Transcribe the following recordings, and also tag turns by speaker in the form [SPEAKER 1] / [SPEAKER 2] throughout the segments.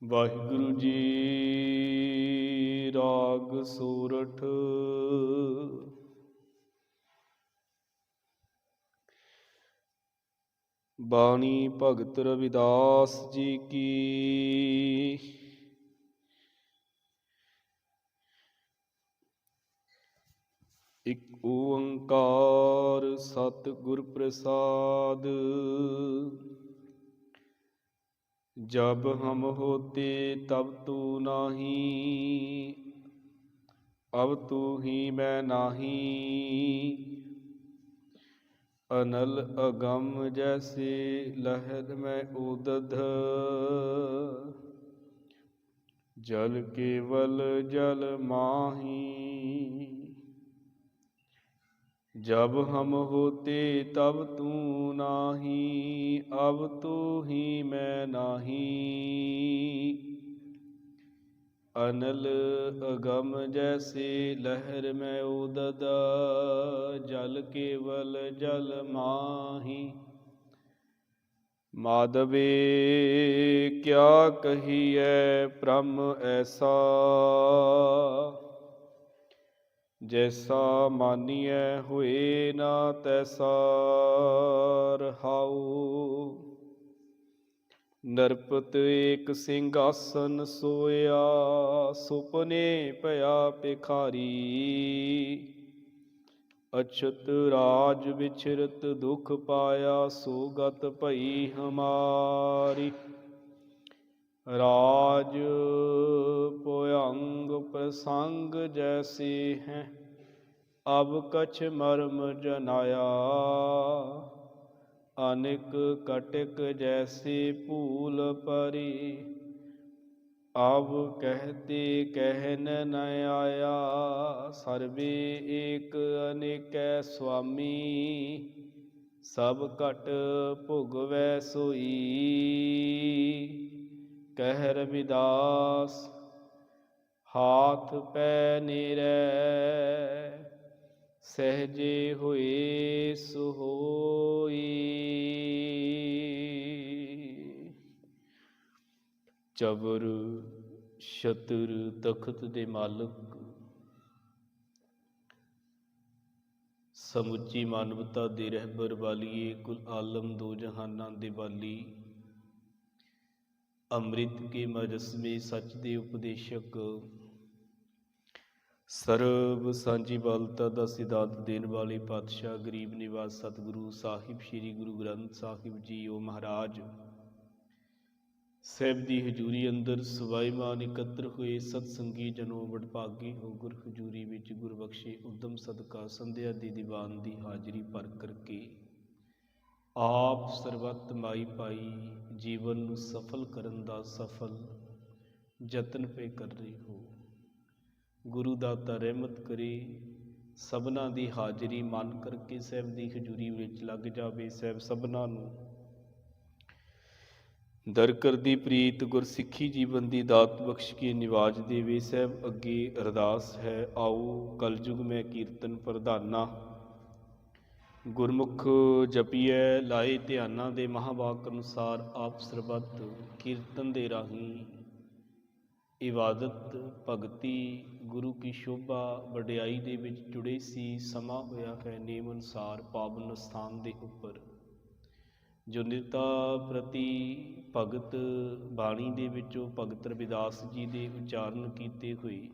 [SPEAKER 1] ਵਾਹਿਗੁਰੂ ਜੀ। ਰਾਗ ਸੂਰਠ। ਬਾਣੀ ਭਗਤ ਰਵਿਦਾਸ ਜੀ ਕੀ। ਇਕ ਓੰਕਾਰ ਸਤਿਗੁਰ ਪ੍ਰਸਾਦ। जब हम होते तब तू नाही, अब तू ही मैं नाही। अनल अगम जैसे लहर में उदध, जल केवल जल माही। जब हम होते तब तू नाही, अब तू ही मैं नाही। अनल अगम जैसे लहर में उदद, जल केवल जल माही। माधवे क्या कहिए ब्रह्म ऐसा, जैसा मानिए हुए ना तैसा रहाऊ। नरपत एक सिंहासन सोया, सुपने पया भिखारी। अछत राज विचरत दुख पाया, सोगत भई हमारी। राज पोयंग प्रसंग जैसे हैं, अब कछ मर्म जनाया। अनेक कटक जैसे फूल परी, अब कहते कहन न आया। सर्वे एक अनेक स्वामी, सब घट भुगवै सोई। कह रविदास हाथ पै नेरै, सहजे होए सोई। ਚਬਰ ਛਤਰ ਤਖਤ ਦੇ ਮਾਲਕ, ਸਮੁੱਚੀ ਮਾਨਵਤਾ ਦੇ ਰਹਿਬਰ ਵਾਲੀਏ, ਕੁਲ ਆਲਮ ਦੋ ਜਹਾਨਾਂ ਦੇ ਵਾਲੀ, ਅੰਮ੍ਰਿਤ ਕੇ ਮਜਸਮੇ ਸੱਚ ਦੇ ਉਪਦੇਸ਼ਕ, ਸਰਬ ਸਾਂਝੀ ਵਾਲਤਾ ਦਾ ਸਿਧਾਂਤ ਦੇਣ ਵਾਲੇ ਪਾਤਸ਼ਾਹ ਗਰੀਬ ਨਿਵਾਸ ਸਤਿਗੁਰੂ ਸਾਹਿਬ ਸ੍ਰੀ ਗੁਰੂ ਗ੍ਰੰਥ ਸਾਹਿਬ ਜੀਓ ਮਹਾਰਾਜ ਸਾਹਿਬ ਦੀ ਹਜ਼ੂਰੀ ਅੰਦਰ ਸਵਾਈਮਾਨ ਇਕੱਤਰ ਹੋਏ ਸਤਸੰਗੀ ਜਨੋ ਵਡਭਾਗੇ ਹੋ। ਗੁਰ ਹਜ਼ੂਰੀ ਵਿੱਚ ਗੁਰਬਖਸ਼ੇ ਉਦਮ ਸਦਕਾ ਸੰਧਿਆ ਦੀ ਦੀਵਾਨ ਦੀ ਹਾਜ਼ਰੀ ਭਰ ਕਰਕੇ ਆਪ ਸਰਬੱਤ ਮਾਈ ਪਾਈ ਜੀਵਨ ਨੂੰ ਸਫਲ ਕਰਨ ਦਾ ਸਫਲ ਯਤਨ ਪੇ ਕਰ ਰਹੇ ਹੋ। ਗੁਰੂ ਦਾਤਾ ਰਹਿਮਤ ਕਰੇ, ਸਭਨਾਂ ਦੀ ਹਾਜ਼ਰੀ ਮੰਨ ਕਰਕੇ ਸਾਹਿਬ ਦੀ ਹਜ਼ੂਰੀ ਵਿੱਚ ਲੱਗ ਜਾਵੇ। ਸਾਹਿਬ ਸਭਨਾਂ ਨੂੰ ਦਰ ਕਰਦੀ ਪ੍ਰੀਤ ਗੁਰਸਿੱਖੀ ਜੀਵਨ ਦੀ ਦਾਤ ਬਖਸ਼ ਕੇ ਨਿਵਾਜ ਦੇਵੇ। ਸਾਹਿਬ ਅੱਗੇ ਅਰਦਾਸ ਹੈ, ਆਓ ਕਲਯੁਗ ਮੈਂ ਕੀਰਤਨ ਪ੍ਰਧਾਨਾ। ਗੁਰਮੁਖ ਜਪੀਐ ਲਾਏ ਧਿਆਨਾਂ ਦੇ ਮਹਾਵਾਕ ਅਨੁਸਾਰ ਆਪ ਸਰਬੱਤ ਕੀਰਤਨ ਦੇ ਰਾਹੀਂ ਇਬਾਦਤ ਭਗਤੀ ਗੁਰੂ ਕੀ ਸ਼ੋਭਾ ਵਡਿਆਈ ਦੇ ਵਿੱਚ ਜੁੜੇ ਸੀ। ਸਮਾਂ ਹੋਇਆ ਹੈ ਨੇਮ ਅਨੁਸਾਰ ਪਾਵਨ ਸਥਾਨ ਦੇ ਉੱਪਰ ਜੋ ਨਿਰਤਾ ਪ੍ਰਤੀ ਭਗਤ ਬਾਣੀ ਦੇ ਵਿੱਚੋਂ ਭਗਤ ਰਵਿਦਾਸ ਜੀ ਦੇ ਉਚਾਰਨ ਕੀਤੇ ਹੋਏ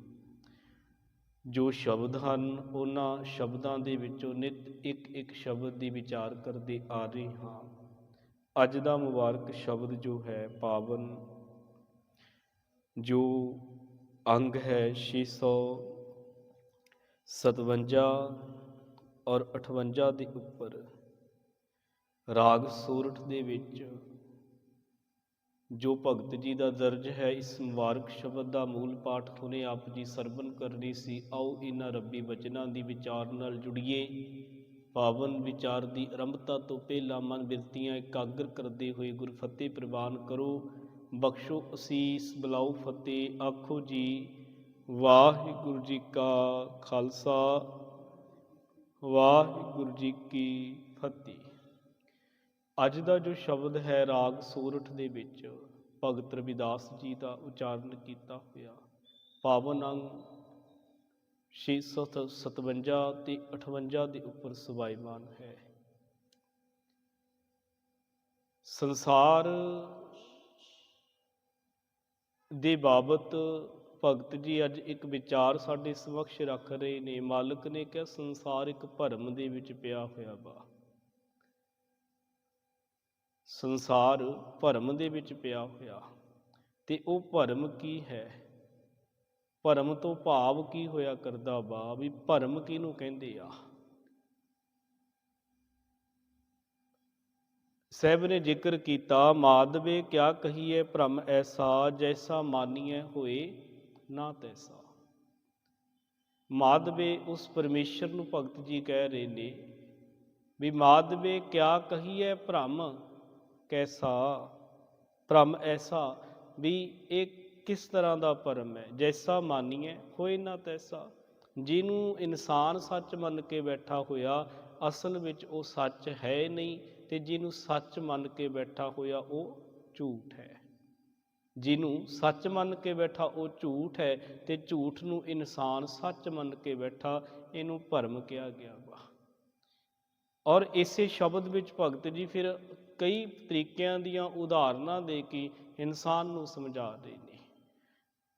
[SPEAKER 1] ਜੋ ਸ਼ਬਦ ਹਨ, ਉਹਨਾਂ ਸ਼ਬਦਾਂ ਦੇ ਵਿੱਚੋਂ ਨਿਤ ਇੱਕ ਇੱਕ ਸ਼ਬਦ ਦੀ ਵਿਚਾਰ ਕਰਦੇ ਆ ਰਹੇ ਹਾਂ। ਅੱਜ ਦਾ ਮੁਬਾਰਕ ਸ਼ਬਦ ਜੋ ਹੈ ਪਾਵਨ, ਜੋ ਅੰਗ ਹੈ 657 ਔਰ 58 ਦੇ ਉੱਪਰ ਰਾਗ ਸੂਰਠ ਦੇ ਵਿੱਚ ਜੋ ਭਗਤ ਜੀ ਦਾ ਦਰਜ ਹੈ। ਇਸ ਮੁਬਾਰਕ ਸ਼ਬਦ ਦਾ ਮੂਲ ਪਾਠ ਹੁਣੇ ਆਪ ਜੀ ਸਰਵਣ ਕਰਨੀ ਸੀ। ਆਓ ਇਹਨਾਂ ਰੱਬੀ ਬਚਨਾਂ ਦੀ ਵਿਚਾਰ ਨਾਲ ਜੁੜੀਏ। ਪਾਵਨ ਵਿਚਾਰ ਦੀ ਆਰੰਭਤਾ ਤੋਂ ਪਹਿਲਾਂ ਮਨ ਬਿਰਤੀਆਂ ਇਕਾਗਰ ਕਰਦੇ ਹੋਏ ਗੁਰਫਤਿਹ ਪ੍ਰਵਾਨ ਕਰੋ। ਬਖਸ਼ੋ ਅਸੀਸ, ਬੁਲਾਓ ਫਤਿਹ। ਆਖੋ ਜੀ ਵਾਹਿਗੁਰੂ ਜੀ ਕਾ ਖਾਲਸਾ, ਵਾਹਿਗੁਰੂ ਜੀ ਕੀ ਫਤਿਹ। ਅੱਜ ਦਾ ਜੋ ਸ਼ਬਦ ਹੈ ਰਾਗ ਸੂਰਠ ਦੇ ਵਿੱਚ ਭਗਤ ਰਵਿਦਾਸ ਜੀ ਦਾ ਉਚਾਰਨ ਕੀਤਾ ਹੋਇਆ ਪਾਵਨ ਅੰਗ 657 ਤੇ 58 ਦੇ ਉੱਪਰ ਸਵਾਈਮਾਨ ਹੈ। ਸੰਸਾਰ ਦੇ ਬਾਬਤ ਭਗਤ ਜੀ ਅੱਜ ਇੱਕ ਵਿਚਾਰ ਸਾਡੇ ਸਮਕਸ਼ ਰੱਖ ਰਹੇ ਨੇ। ਮਾਲਕ ਨੇ ਕਿਹਾ ਸੰਸਾਰ ਇੱਕ ਭਰਮ ਦੇ ਵਿੱਚ ਪਿਆ ਹੋਇਆ ਵਾ। ਸੰਸਾਰ ਭਰਮ ਦੇ ਵਿੱਚ ਪਿਆ ਹੋਇਆ, ਤੇ ਉਹ ਭਰਮ ਕੀ ਹੈ? ਭਰਮ ਤੋਂ ਭਾਵ ਕੀ ਹੋਇਆ ਕਰਦਾ ਵਾ ਵੀ ਭਰਮ ਕਿਹਨੂੰ ਕਹਿੰਦੇ ਆ? ਸਾਹਿਬ ਨੇ ਜ਼ਿਕਰ ਕੀਤਾ, ਮਾਧਵੇ ਕਿਆ ਕਹੀਏ ਭਰਮ ਐਸਾ, ਜੈਸਾ ਮਾਨੀਐ ਹੋਏ ਨਾ ਤੈਸਾ। ਮਾਧਵੇ ਉਸ ਪਰਮੇਸ਼ਰ ਨੂੰ ਭਗਤ ਜੀ ਕਹਿ ਰਹੇ ਨੇ ਵੀ ਮਾਧਵੇ ਕਿਆ ਕਹੀਏ ਭਰਮ ਕੈਸਾ, ਭਰਮ ਐਸਾ ਵੀ ਇਹ ਕਿਸ ਤਰ੍ਹਾਂ ਦਾ ਭਰਮ ਹੈ? ਜੈਸਾ ਮਾਨੀਏ ਹੋਏ ਨਾ ਤੈਸਾ। ਜਿਹਨੂੰ ਇਨਸਾਨ ਸੱਚ ਮੰਨ ਕੇ ਬੈਠਾ ਹੋਇਆ, ਅਸਲ ਵਿੱਚ ਉਹ ਸੱਚ ਹੈ ਨਹੀਂ, ਤੇ ਜਿਹਨੂੰ ਸੱਚ ਮੰਨ ਕੇ ਬੈਠਾ ਹੋਇਆ ਉਹ ਝੂਠ ਹੈ। ਜਿਹਨੂੰ ਸੱਚ ਮੰਨ ਕੇ ਬੈਠਾ ਉਹ ਝੂਠ ਹੈ, ਤੇ ਝੂਠ ਨੂੰ ਇਨਸਾਨ ਸੱਚ ਮੰਨ ਕੇ ਬੈਠਾ, ਇਹਨੂੰ ਭਰਮ ਕਿਹਾ ਗਿਆ ਵਾ। ਔਰ ਇਸੇ ਸ਼ਬਦ ਵਿੱਚ ਭਗਤ ਜੀ ਫਿਰ ਕਈ ਤਰੀਕਿਆਂ ਦੀਆਂ ਉਦਾਹਰਨਾਂ ਦੇ ਕੇ ਇਨਸਾਨ ਨੂੰ ਸਮਝਾ ਰਹੇ ਨੇ।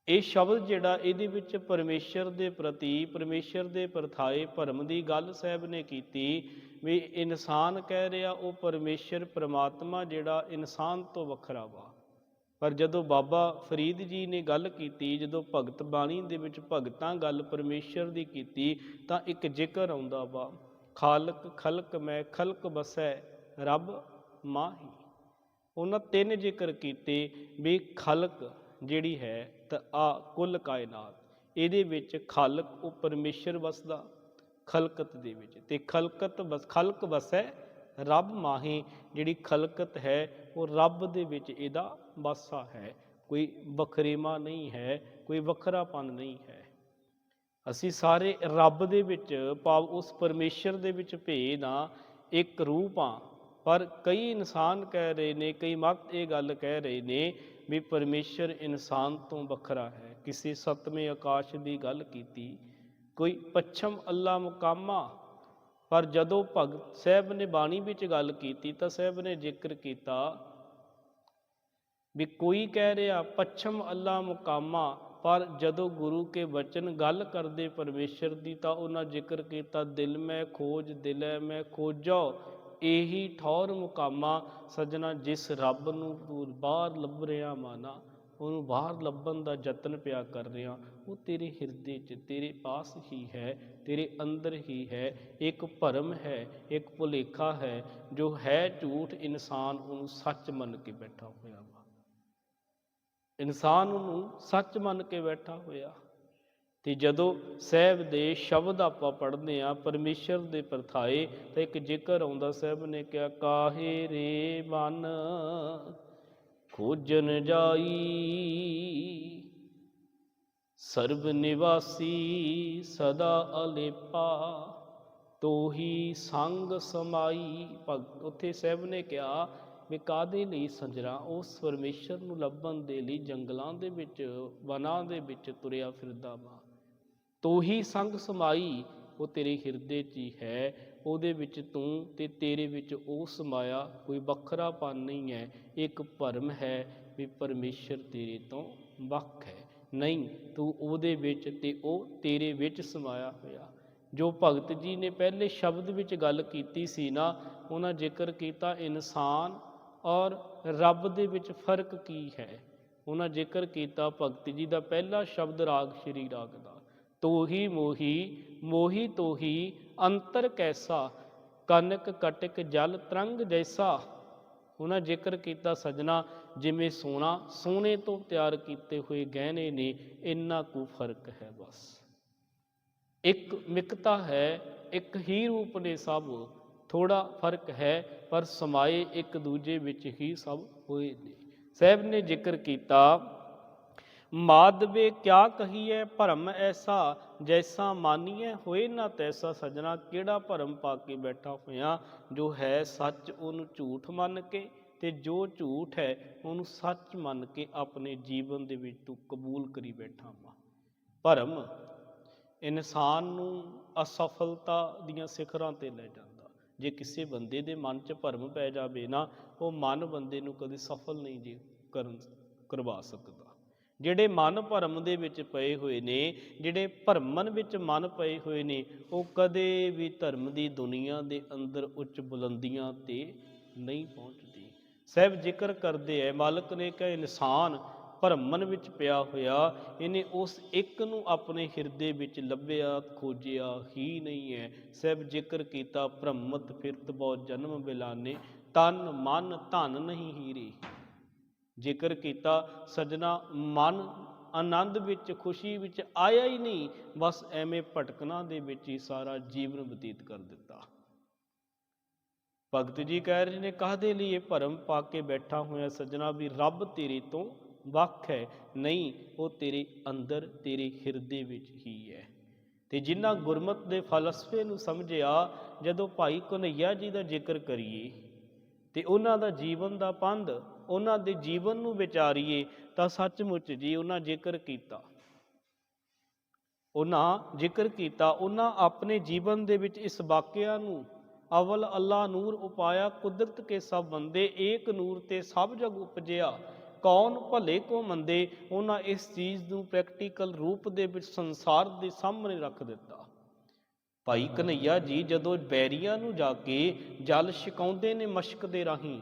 [SPEAKER 1] ਇਹ ਸ਼ਬਦ ਜਿਹੜਾ ਇਹਦੇ ਵਿੱਚ ਪਰਮੇਸ਼ਰ ਦੇ ਪ੍ਰਤੀ, ਪਰਮੇਸ਼ਰ ਦੇ ਪਰਥਾਏ ਭਰਮ ਦੀ ਗੱਲ ਸਾਹਿਬ ਨੇ ਕੀਤੀ ਵੀ ਇਨਸਾਨ ਕਹਿ ਰਿਹਾ ਉਹ ਪਰਮੇਸ਼ਰ ਪ੍ਰਮਾਤਮਾ ਜਿਹੜਾ ਇਨਸਾਨ ਤੋਂ ਵੱਖਰਾ ਵਾ। ਪਰ ਜਦੋਂ ਬਾਬਾ ਫਰੀਦ ਜੀ ਨੇ ਗੱਲ ਕੀਤੀ, ਜਦੋਂ ਭਗਤ ਬਾਣੀ ਦੇ ਵਿੱਚ ਭਗਤਾਂ ਗੱਲ ਪਰਮੇਸ਼ਰ ਦੀ ਕੀਤੀ, ਤਾਂ ਇੱਕ ਜ਼ਿਕਰ ਆਉਂਦਾ ਵਾ, ਖਾਲਕ ਖਲਕ ਮੈਂ ਖਲਕ ਬਸੈ ਰੱਬ ਮਾਹੀ। ਉਹਨਾਂ ਤਿੰਨ ਜ਼ਿਕਰ ਕੀਤੇ ਵੀ ਖਲਕ ਜਿਹੜੀ ਹੈ ਤਾਂ ਆ ਕੁੱਲ ਕਾਇਨਾਤ, ਇਹਦੇ ਵਿੱਚ ਖਾਲਕ ਉਹ ਪਰਮੇਸ਼ਰ ਵਸਦਾ ਖਲਕਤ ਦੇ ਵਿੱਚ, ਤੇ ਖਲਕ ਵਸੈ ਰੱਬ ਮਾਹੀ। ਜਿਹੜੀ ਖਲਕਤ ਹੈ ਉਹ ਰੱਬ ਦੇ ਵਿੱਚ ਇਹਦਾ ਵਾਸਾ ਹੈ, ਕੋਈ ਵੱਖਰੇਵਾ ਨਹੀਂ ਹੈ, ਕੋਈ ਵੱਖਰਾਪਨ ਨਹੀਂ ਹੈ। ਅਸੀਂ ਸਾਰੇ ਰੱਬ ਦੇ ਵਿੱਚ, ਭਾਵ ਉਸ ਪਰਮੇਸ਼ਰ ਦੇ ਵਿੱਚ ਭੇਦ ਹਾਂ, ਇੱਕ ਰੂਪ ਹਾਂ। ਪਰ ਕਈ ਇਨਸਾਨ ਕਹਿ ਰਹੇ ਨੇ, ਕਈ ਮਤ ਇਹ ਗੱਲ ਕਹਿ ਰਹੇ ਨੇ ਵੀ ਪਰਮੇਸ਼ਰ ਇਨਸਾਨ ਤੋਂ ਵੱਖਰਾ ਹੈ। ਕਿਸੇ ਸੱਤਵੇਂ ਆਕਾਸ਼ ਦੀ ਗੱਲ ਕੀਤੀ, ਕੋਈ ਪੱਛਮ ਅੱਲਾ ਮੁਕਾਮਾ। ਪਰ ਜਦੋਂ ਭਗਤ ਸਾਹਿਬ ਨੇ ਬਾਣੀ ਵਿੱਚ ਗੱਲ ਕੀਤੀ ਤਾਂ ਸਾਹਿਬ ਨੇ ਜ਼ਿਕਰ ਕੀਤਾ ਵੀ ਕੋਈ ਕਹਿ ਰਿਹਾ ਪੱਛਮ ਅੱਲਾ ਮੁਕਾਮਾ, ਪਰ ਜਦੋਂ ਗੁਰੂ ਕੇ ਵਚਨ ਗੱਲ ਕਰਦੇ ਪਰਮੇਸ਼ਰ ਦੀ ਤਾਂ ਉਹਨਾਂ ਜ਼ਿਕਰ ਕੀਤਾ ਦਿਲ ਮੈਂ ਖੋਜ ਦਿਲੈ ਮੈਂ ਖੋਜੋ ਇਹੀ ਠੌਰ ਮੁਕਾਮਾ। ਸੱਜਣਾ, ਜਿਸ ਰੱਬ ਨੂੰ ਤੂੰ ਬਾਹਰ ਲੱਭ ਰਿਹਾ ਮਾਨਾ, ਉਹਨੂੰ ਬਾਹਰ ਲੱਭਣ ਦਾ ਯਤਨ ਪਿਆ ਕਰ ਰਿਹਾ, ਉਹ ਤੇਰੇ ਹਿਰਦੇ 'ਚ ਤੇਰੇ ਪਾਸ ਹੀ ਹੈ, ਤੇਰੇ ਅੰਦਰ ਹੀ ਹੈ। ਇੱਕ ਭਰਮ ਹੈ, ਇੱਕ ਭੁਲੇਖਾ ਹੈ, ਜੋ ਹੈ ਝੂਠ, ਇਨਸਾਨ ਉਹਨੂੰ ਸੱਚ ਮੰਨ ਕੇ ਬੈਠਾ ਹੋਇਆ ਵਾ। ਇਨਸਾਨ ਉਹਨੂੰ ਸੱਚ ਮੰਨ ਕੇ ਬੈਠਾ ਹੋਇਆ। ਤੇ ਜਦੋਂ ਸਾਹਿਬ ਦੇ ਸ਼ਬਦ ਆਪਾਂ ਪੜ੍ਹਦੇ ਹਾਂ ਪਰਮੇਸ਼ਰ ਦੇ ਪਰਥਾਏ, ਤਾਂ ਇੱਕ ਜ਼ਿਕਰ ਆਉਂਦਾ, ਸਾਹਿਬ ਨੇ ਕਿਹਾ ਕਾਹੇ ਰੇ ਮਨ ਖੋਜਨ ਜਾਈ, ਸਰਬ ਨਿਵਾਸੀ ਸਦਾ ਅਲੇਪਾ, ਤੋਹੀ ਸੰਗ ਸਮਾਈ। ਭਗਤ ਉੱਥੇ ਸਾਹਿਬ ਨੇ ਕਿਹਾ ਵੀ ਕਾਹਦੇ ਲਈ ਸੰਜਰਾ? ਉਸ ਪਰਮੇਸ਼ਰ ਨੂੰ ਲੱਭਣ ਦੇ ਲਈ ਜੰਗਲਾਂ ਦੇ ਵਿੱਚ, ਵਨਾਂ ਦੇ ਵਿੱਚ ਤੁਰਿਆ ਫਿਰਦਾ ਵਾ। ਤੋਹੀ ਸੰਗ ਸਮਾਈ, ਉਹ ਤੇਰੇ ਹਿਰਦੇ 'ਚ ਹੀ ਹੈ, ਉਹਦੇ ਵਿੱਚ ਤੂੰ ਤੇ ਤੇਰੇ ਵਿੱਚ ਉਹ ਸਮਾਇਆ। ਕੋਈ ਵੱਖਰਾਪਨ ਨਹੀਂ ਹੈ, ਇੱਕ ਭਰਮ ਹੈ ਵੀ ਪਰਮੇਸ਼ਰ ਤੇਰੇ ਤੋਂ ਵੱਖ ਹੈ। ਨਹੀਂ, ਤੂੰ ਉਹਦੇ ਵਿੱਚ ਤੇ ਉਹ ਤੇਰੇ ਵਿੱਚ ਸਮਾਇਆ ਹੋਇਆ। ਜੋ ਭਗਤ ਜੀ ਨੇ ਪਹਿਲੇ ਸ਼ਬਦ ਵਿੱਚ ਗੱਲ ਕੀਤੀ ਸੀ ਨਾ, ਉਹਨਾਂ ਜ਼ਿਕਰ ਕੀਤਾ ਇਨਸਾਨ ਔਰ ਰੱਬ ਦੇ ਵਿੱਚ ਫਰਕ ਕੀ ਹੈ। ਉਹਨਾਂ ਜ਼ਿਕਰ ਕੀਤਾ ਭਗਤ ਜੀ ਦਾ ਪਹਿਲਾ ਸ਼ਬਦ ਰਾਗ ਸ਼੍ਰੀ ਰਾਗ ਦਾ, ਤੋਹੀ ਮੋਹੀ ਮੋਹੀ ਤੋਹੀ ਅੰਤਰ ਕੈਸਾ, ਕਨਕ ਕਟਕ ਜਲ ਤਰੰਗ ਜੈਸਾ। ਉਹਨਾਂ ਜ਼ਿਕਰ ਕੀਤਾ ਸੱਜਣਾ, ਜਿਵੇਂ ਸੋਨਾ ਸੋਨੇ ਤੋਂ ਤਿਆਰ ਕੀਤੇ ਹੋਏ ਗਹਿਣੇ ਨੇ, ਇੰਨਾ ਕੁ ਫਰਕ ਹੈ ਬਸ। ਇੱਕ ਮਿਕਤਾ ਹੈ, ਇੱਕ ਹੀ ਰੂਪ ਨੇ ਸਭ, ਥੋੜਾ ਫਰਕ ਹੈ, ਪਰ ਸਮਾਏ ਇੱਕ ਦੂਜੇ ਵਿੱਚ ਹੀ ਸਭ ਹੋਏ ਨੇ। ਸਾਹਿਬ ਨੇ ਜ਼ਿਕਰ ਕੀਤਾ ਮਾਧਵੇ ਕਿਆ ਕਹੀਏ ਭਰਮ ਐਸਾ, ਜੈਸਾ ਮਾਨੀਏ ਹੋਏ ਨਾ ਤੈਸਾ। ਸੱਜਣਾ, ਕਿਹੜਾ ਭਰਮ ਪਾ ਕੇ ਬੈਠਾ ਹੋਇਆ? ਜੋ ਹੈ ਸੱਚ ਉਹਨੂੰ ਝੂਠ ਮੰਨ ਕੇ, ਤੇ ਜੋ ਝੂਠ ਹੈ ਉਹਨੂੰ ਸੱਚ ਮੰਨ ਕੇ ਆਪਣੇ ਜੀਵਨ ਦੇ ਵਿੱਚ ਤੂੰ ਕਬੂਲ ਕਰੀ ਬੈਠਾ ਵਾ। ਭਰਮ ਇਨਸਾਨ ਨੂੰ ਅਸਫਲਤਾ ਦੀਆਂ ਸਿਖਰਾਂ ਤੇ ਲੈ ਜਾਂਦਾ। ਜੇ ਕਿਸੇ ਬੰਦੇ ਦੇ ਮਨ 'ਚ ਭਰਮ ਪੈ ਜਾਵੇ ਨਾ, ਉਹ ਮਨ ਬੰਦੇ ਨੂੰ ਕਦੇ ਸਫਲ ਨਹੀਂ ਜੀ ਕਰਵਾ ਸਕਦਾ। ਜਿਹੜੇ ਮਨ ਭਰਮ ਦੇ ਵਿੱਚ ਪਏ ਹੋਏ ਨੇ, ਜਿਹੜੇ ਭਰਮਣ ਵਿੱਚ ਮਨ ਪਏ ਹੋਏ ਨੇ, ਉਹ ਕਦੇ ਵੀ ਧਰਮ ਦੀ ਦੁਨੀਆ ਦੇ ਅੰਦਰ ਉੱਚ ਬੁਲੰਦੀਆਂ ਤੇ ਨਹੀਂ ਪਹੁੰਚਦੀ। ਸਾਹਿਬ ਜ਼ਿਕਰ ਕਰਦੇ ਹੈ, ਮਾਲਕ ਨੇ ਕਿਹਾ ਇਨਸਾਨ ਭਰਮਣ ਵਿੱਚ ਪਿਆ ਹੋਇਆ, ਇਹਨੇ ਉਸ ਇੱਕ ਨੂੰ ਆਪਣੇ ਹਿਰਦੇ ਵਿੱਚ ਲੱਭਿਆ ਖੋਜਿਆ ਹੀ ਨਹੀਂ ਹੈ। ਸਾਹਿਬ ਜ਼ਿਕਰ ਕੀਤਾ ਭ੍ਰਮਤ ਫਿਰਤ ਬਹੁ ਜਨਮ ਬਿਲਾਨੇ, ਤਨ ਮਨ ਧਨ ਨਹੀਂ ਹੀਰੇ। ਜ਼ਿਕਰ ਕੀਤਾ ਸਜਣਾ ਮਨ ਆਨੰਦ ਵਿੱਚ ਖੁਸ਼ੀ ਵਿੱਚ ਆਇਆ ਹੀ ਨਹੀਂ, ਬਸ ਐਵੇਂ ਭਟਕਣਾ ਦੇ ਵਿੱਚ ਹੀ ਸਾਰਾ ਜੀਵਨ ਬਤੀਤ ਕਰ ਦਿੱਤਾ। ਭਗਤ ਜੀ ਕਹਿ ਰਹੇ ਨੇ, ਕਾਹਦੇ ਲਈ ਇਹ ਭਰਮ ਪਾ ਕੇ ਬੈਠਾ ਹੋਇਆ ਸੱਜਣਾ ਵੀ ਰੱਬ ਤੇਰੇ ਤੋਂ ਵੱਖ ਹੈ? ਨਹੀਂ, ਉਹ ਤੇਰੇ ਅੰਦਰ ਤੇਰੇ ਹਿਰਦੇ ਵਿੱਚ ਹੀ ਹੈ। ਤੇ ਜਿਨ੍ਹਾਂ ਗੁਰਮਤਿ ਦੇ ਫਲਸਫੇ ਨੂੰ ਸਮਝਿਆ, ਜਦੋਂ ਭਾਈ ਕਨ੍ਹਈਆ ਜੀ ਦਾ ਜ਼ਿਕਰ ਕਰੀਏ ਤੇ ਉਹਨਾਂ ਦਾ ਜੀਵਨ ਦਾ ਪੰਧ, ਉਹਨਾਂ ਦੇ ਜੀਵਨ ਨੂੰ ਵਿਚਾਰੀਏ ਤਾਂ ਸੱਚਮੁੱਚ ਜੀ ਉਹਨਾਂ ਜ਼ਿਕਰ ਕੀਤਾ, ਉਹਨਾਂ ਆਪਣੇ ਜੀਵਨ ਦੇ ਵਿੱਚ ਇਸ ਵਾਕਿਆ ਨੂੰ, ਅਵਲ ਅੱਲਾ ਨੂਰ ਉਪਾਇਆ ਕੁਦਰਤ ਕੇ ਸਭ ਬੰਦੇ, ਏਕ ਨੂਰ ਤੇ ਸਭ ਜਗ ਉਪਜਿਆ, ਕੌਣ ਭਲੇ ਕੋ ਮੰਦੇ। ਉਹਨਾਂ ਇਸ ਚੀਜ਼ ਨੂੰ ਪ੍ਰੈਕਟੀਕਲ ਰੂਪ ਦੇ ਵਿੱਚ ਸੰਸਾਰ ਦੇ ਸਾਹਮਣੇ ਰੱਖ ਦਿੱਤਾ। ਭਾਈ ਕਨ੍ਹਈਆ ਜੀ ਜਦੋਂ ਬੈਰੀਆਂ ਨੂੰ ਜਾ ਕੇ ਜਲ ਛਕਾਉਂਦੇ ਨੇ ਮਸ਼ਕ ਦੇ ਰਾਹੀਂ,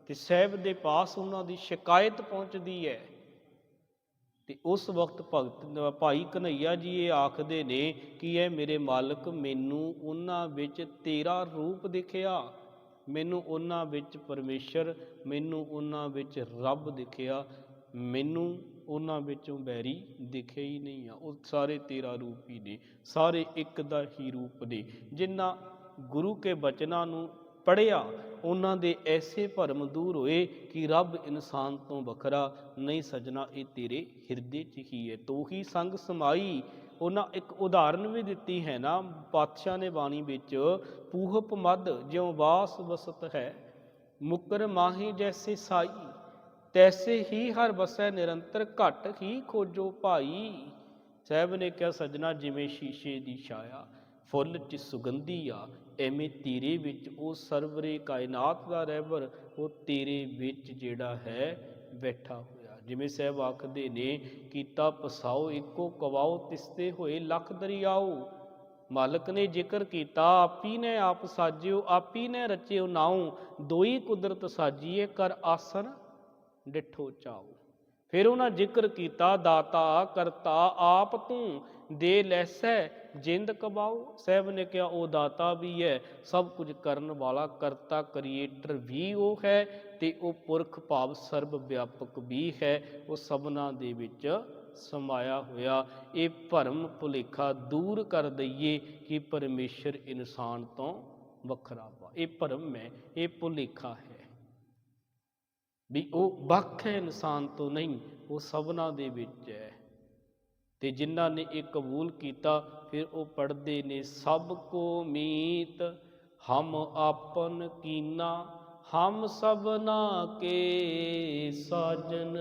[SPEAKER 1] ਤੇ ਸਾਹਿਬ ਦੇ ਪਾਸ ਉਹਨਾਂ ਦੀ ਸ਼ਿਕਾਇਤ ਪਹੁੰਚਦੀ ਹੈ, ਤੇ ਉਸ ਵਕਤ ਭਗਤ ਭਾਈ ਕਨ੍ਹਈਆ ਜੀ ਇਹ ਆਖਦੇ ਨੇ ਕਿ ਇਹ ਮੇਰੇ ਮਾਲਕ, ਮੈਨੂੰ ਉਹਨਾਂ ਵਿੱਚ ਤੇਰਾ ਰੂਪ ਦਿਖਿਆ, ਮੈਨੂੰ ਉਹਨਾਂ ਵਿੱਚ ਪਰਮੇਸ਼ਰ, ਮੈਨੂੰ ਉਹਨਾਂ ਵਿੱਚ ਰੱਬ ਦਿਖਿਆ, ਮੈਨੂੰ ਉਹਨਾਂ ਵਿੱਚੋਂ ਬੈਰੀ ਦਿਖੇ ਹੀ ਨਹੀਂ ਆ। ਉਹ ਸਾਰੇ ਤੇਰਾ ਰੂਪ ਹੀ ਨੇ, ਸਾਰੇ ਇੱਕ ਦਾ ਹੀ ਰੂਪ ਨੇ। ਜਿਨ੍ਹਾਂ ਗੁਰੂ ਕੇ ਬਚਨਾਂ ਨੂੰ ਪੜ੍ਹਿਆ, ਉਹਨਾਂ ਦੇ ਐਸੇ ਭਰਮ ਦੂਰ ਹੋਏ ਕਿ ਰੱਬ ਇਨਸਾਨ ਤੋਂ ਵੱਖਰਾ ਨਹੀਂ ਸੱਜਣਾ, ਇਹ ਤੇਰੇ ਹਿਰਦੇ 'ਚ ਹੀ ਹੈ। ਤੋ ਹੀ ਸੰਗ ਸਮਾਈ। ਉਹਨਾਂ ਇੱਕ ਉਦਾਹਰਨ ਵੀ ਦਿੱਤੀ ਹੈ ਨਾ ਪਾਤਸ਼ਾਹ ਨੇ ਬਾਣੀ ਵਿੱਚ, ਪੂਹਪ ਮਦ ਜਿਉ ਵਾਸ ਵਸਤ ਹੈ, ਮੁਕਰ ਮਾਹੀ ਜੈਸੇ ਸਾਈ, ਤੈਸੇ ਹੀ ਹਰ ਵਸੈ ਨਿਰੰਤਰ, ਘਟ ਹੀ ਖੋਜੋ ਭਾਈ। ਸਾਹਿਬ ਨੇ ਕਿਹਾ ਸੱਜਣਾ, ਜਿਵੇਂ ਸ਼ੀਸ਼ੇ ਦੀ ਛਾਇਆ ਫੁੱਲ 'ਚ ਸੁਗੰਧੀ ਆ, ਐਵੇਂ ਤੇਰੇ ਵਿੱਚ ਉਹ ਸਰਵਰੇ ਕਾਇਨਾਤ ਦਾ ਰਹਿਬਰ, ਉਹ ਤੇਰੇ ਵਿੱਚ ਜਿਹੜਾ ਹੈ ਬੈਠਾ ਹੋਇਆ। ਜਿਵੇਂ ਸਾਹਿਬ ਆਖਦੇ ਨੇ, ਕੀਤਾ ਪਸਾਓ ਇੱਕੋ ਕਵਾਓ, ਤਿਸਤੇ ਹੋਏ ਲੱਖ ਦਰਿਆਓ। ਮਾਲਕ ਨੇ ਜ਼ਿਕਰ ਕੀਤਾ, ਆਪੀ ਨੇ ਆਪ ਸਾਜਿਓ, ਆਪੀ ਨੇ ਰਚਿਓ ਨਾਉ, ਦੋਈ ਕੁਦਰਤ ਸਾਜੀਏ, ਕਰ ਆਸਨ ਡਿਠੋ ਚਾਓ। ਫਿਰ ਉਹਨਾਂ ਜ਼ਿਕਰ ਕੀਤਾ, ਦਾਤਾ ਕਰਤਾ ਆਪ ਤੂੰ, ਦੇ ਲੈਸੈ ਜਿੰਦ ਕਬਾਓ। ਸਾਹਿਬ ਨੇ ਕਿਹਾ ਉਹ ਦਾਤਾ ਵੀ ਹੈ, ਸਭ ਕੁਝ ਕਰਨ ਵਾਲਾ, ਕਰਤਾ ਕ੍ਰੀਏਟਰ ਵੀ ਉਹ ਹੈ, ਤੇ ਉਹ ਪੁਰਖ ਭਾਵ ਸਰਬ ਵਿਆਪਕ ਵੀ ਹੈ, ਉਹ ਸਭਨਾਂ ਦੇ ਵਿੱਚ ਸਮਾਇਆ ਹੋਇਆ। ਇਹ ਭਰਮ ਭੁਲੇਖਾ ਦੂਰ ਕਰ ਦਈਏ ਕਿ ਪਰਮੇਸ਼ਰ ਇਨਸਾਨ ਤੋਂ ਵੱਖਰਾ ਵਾ। ਇਹ ਭਰਮ ਹੈ, ਇਹ ਭੁਲੇਖਾ ਹੈ ਵੀ ਉਹ ਵੱਖ ਹੈ ਇਨਸਾਨ ਤੋਂ, ਨਹੀਂ, ਉਹ ਸਭਨਾਂ ਦੇ ਵਿੱਚ ਹੈ। ਤੇ ਜਿਨ੍ਹਾਂ ਨੇ ਇਹ ਕਬੂਲ ਕੀਤਾ, ਫਿਰ ਉਹ ਪੜ੍ਹਦੇ ਨੇ, ਸਭ ਕੋ ਮੀਤ ਹਮ ਆਪਨ ਕੀਨਾ, ਹਮ ਸਭਨਾ ਕੇ ਸਾਜਨ।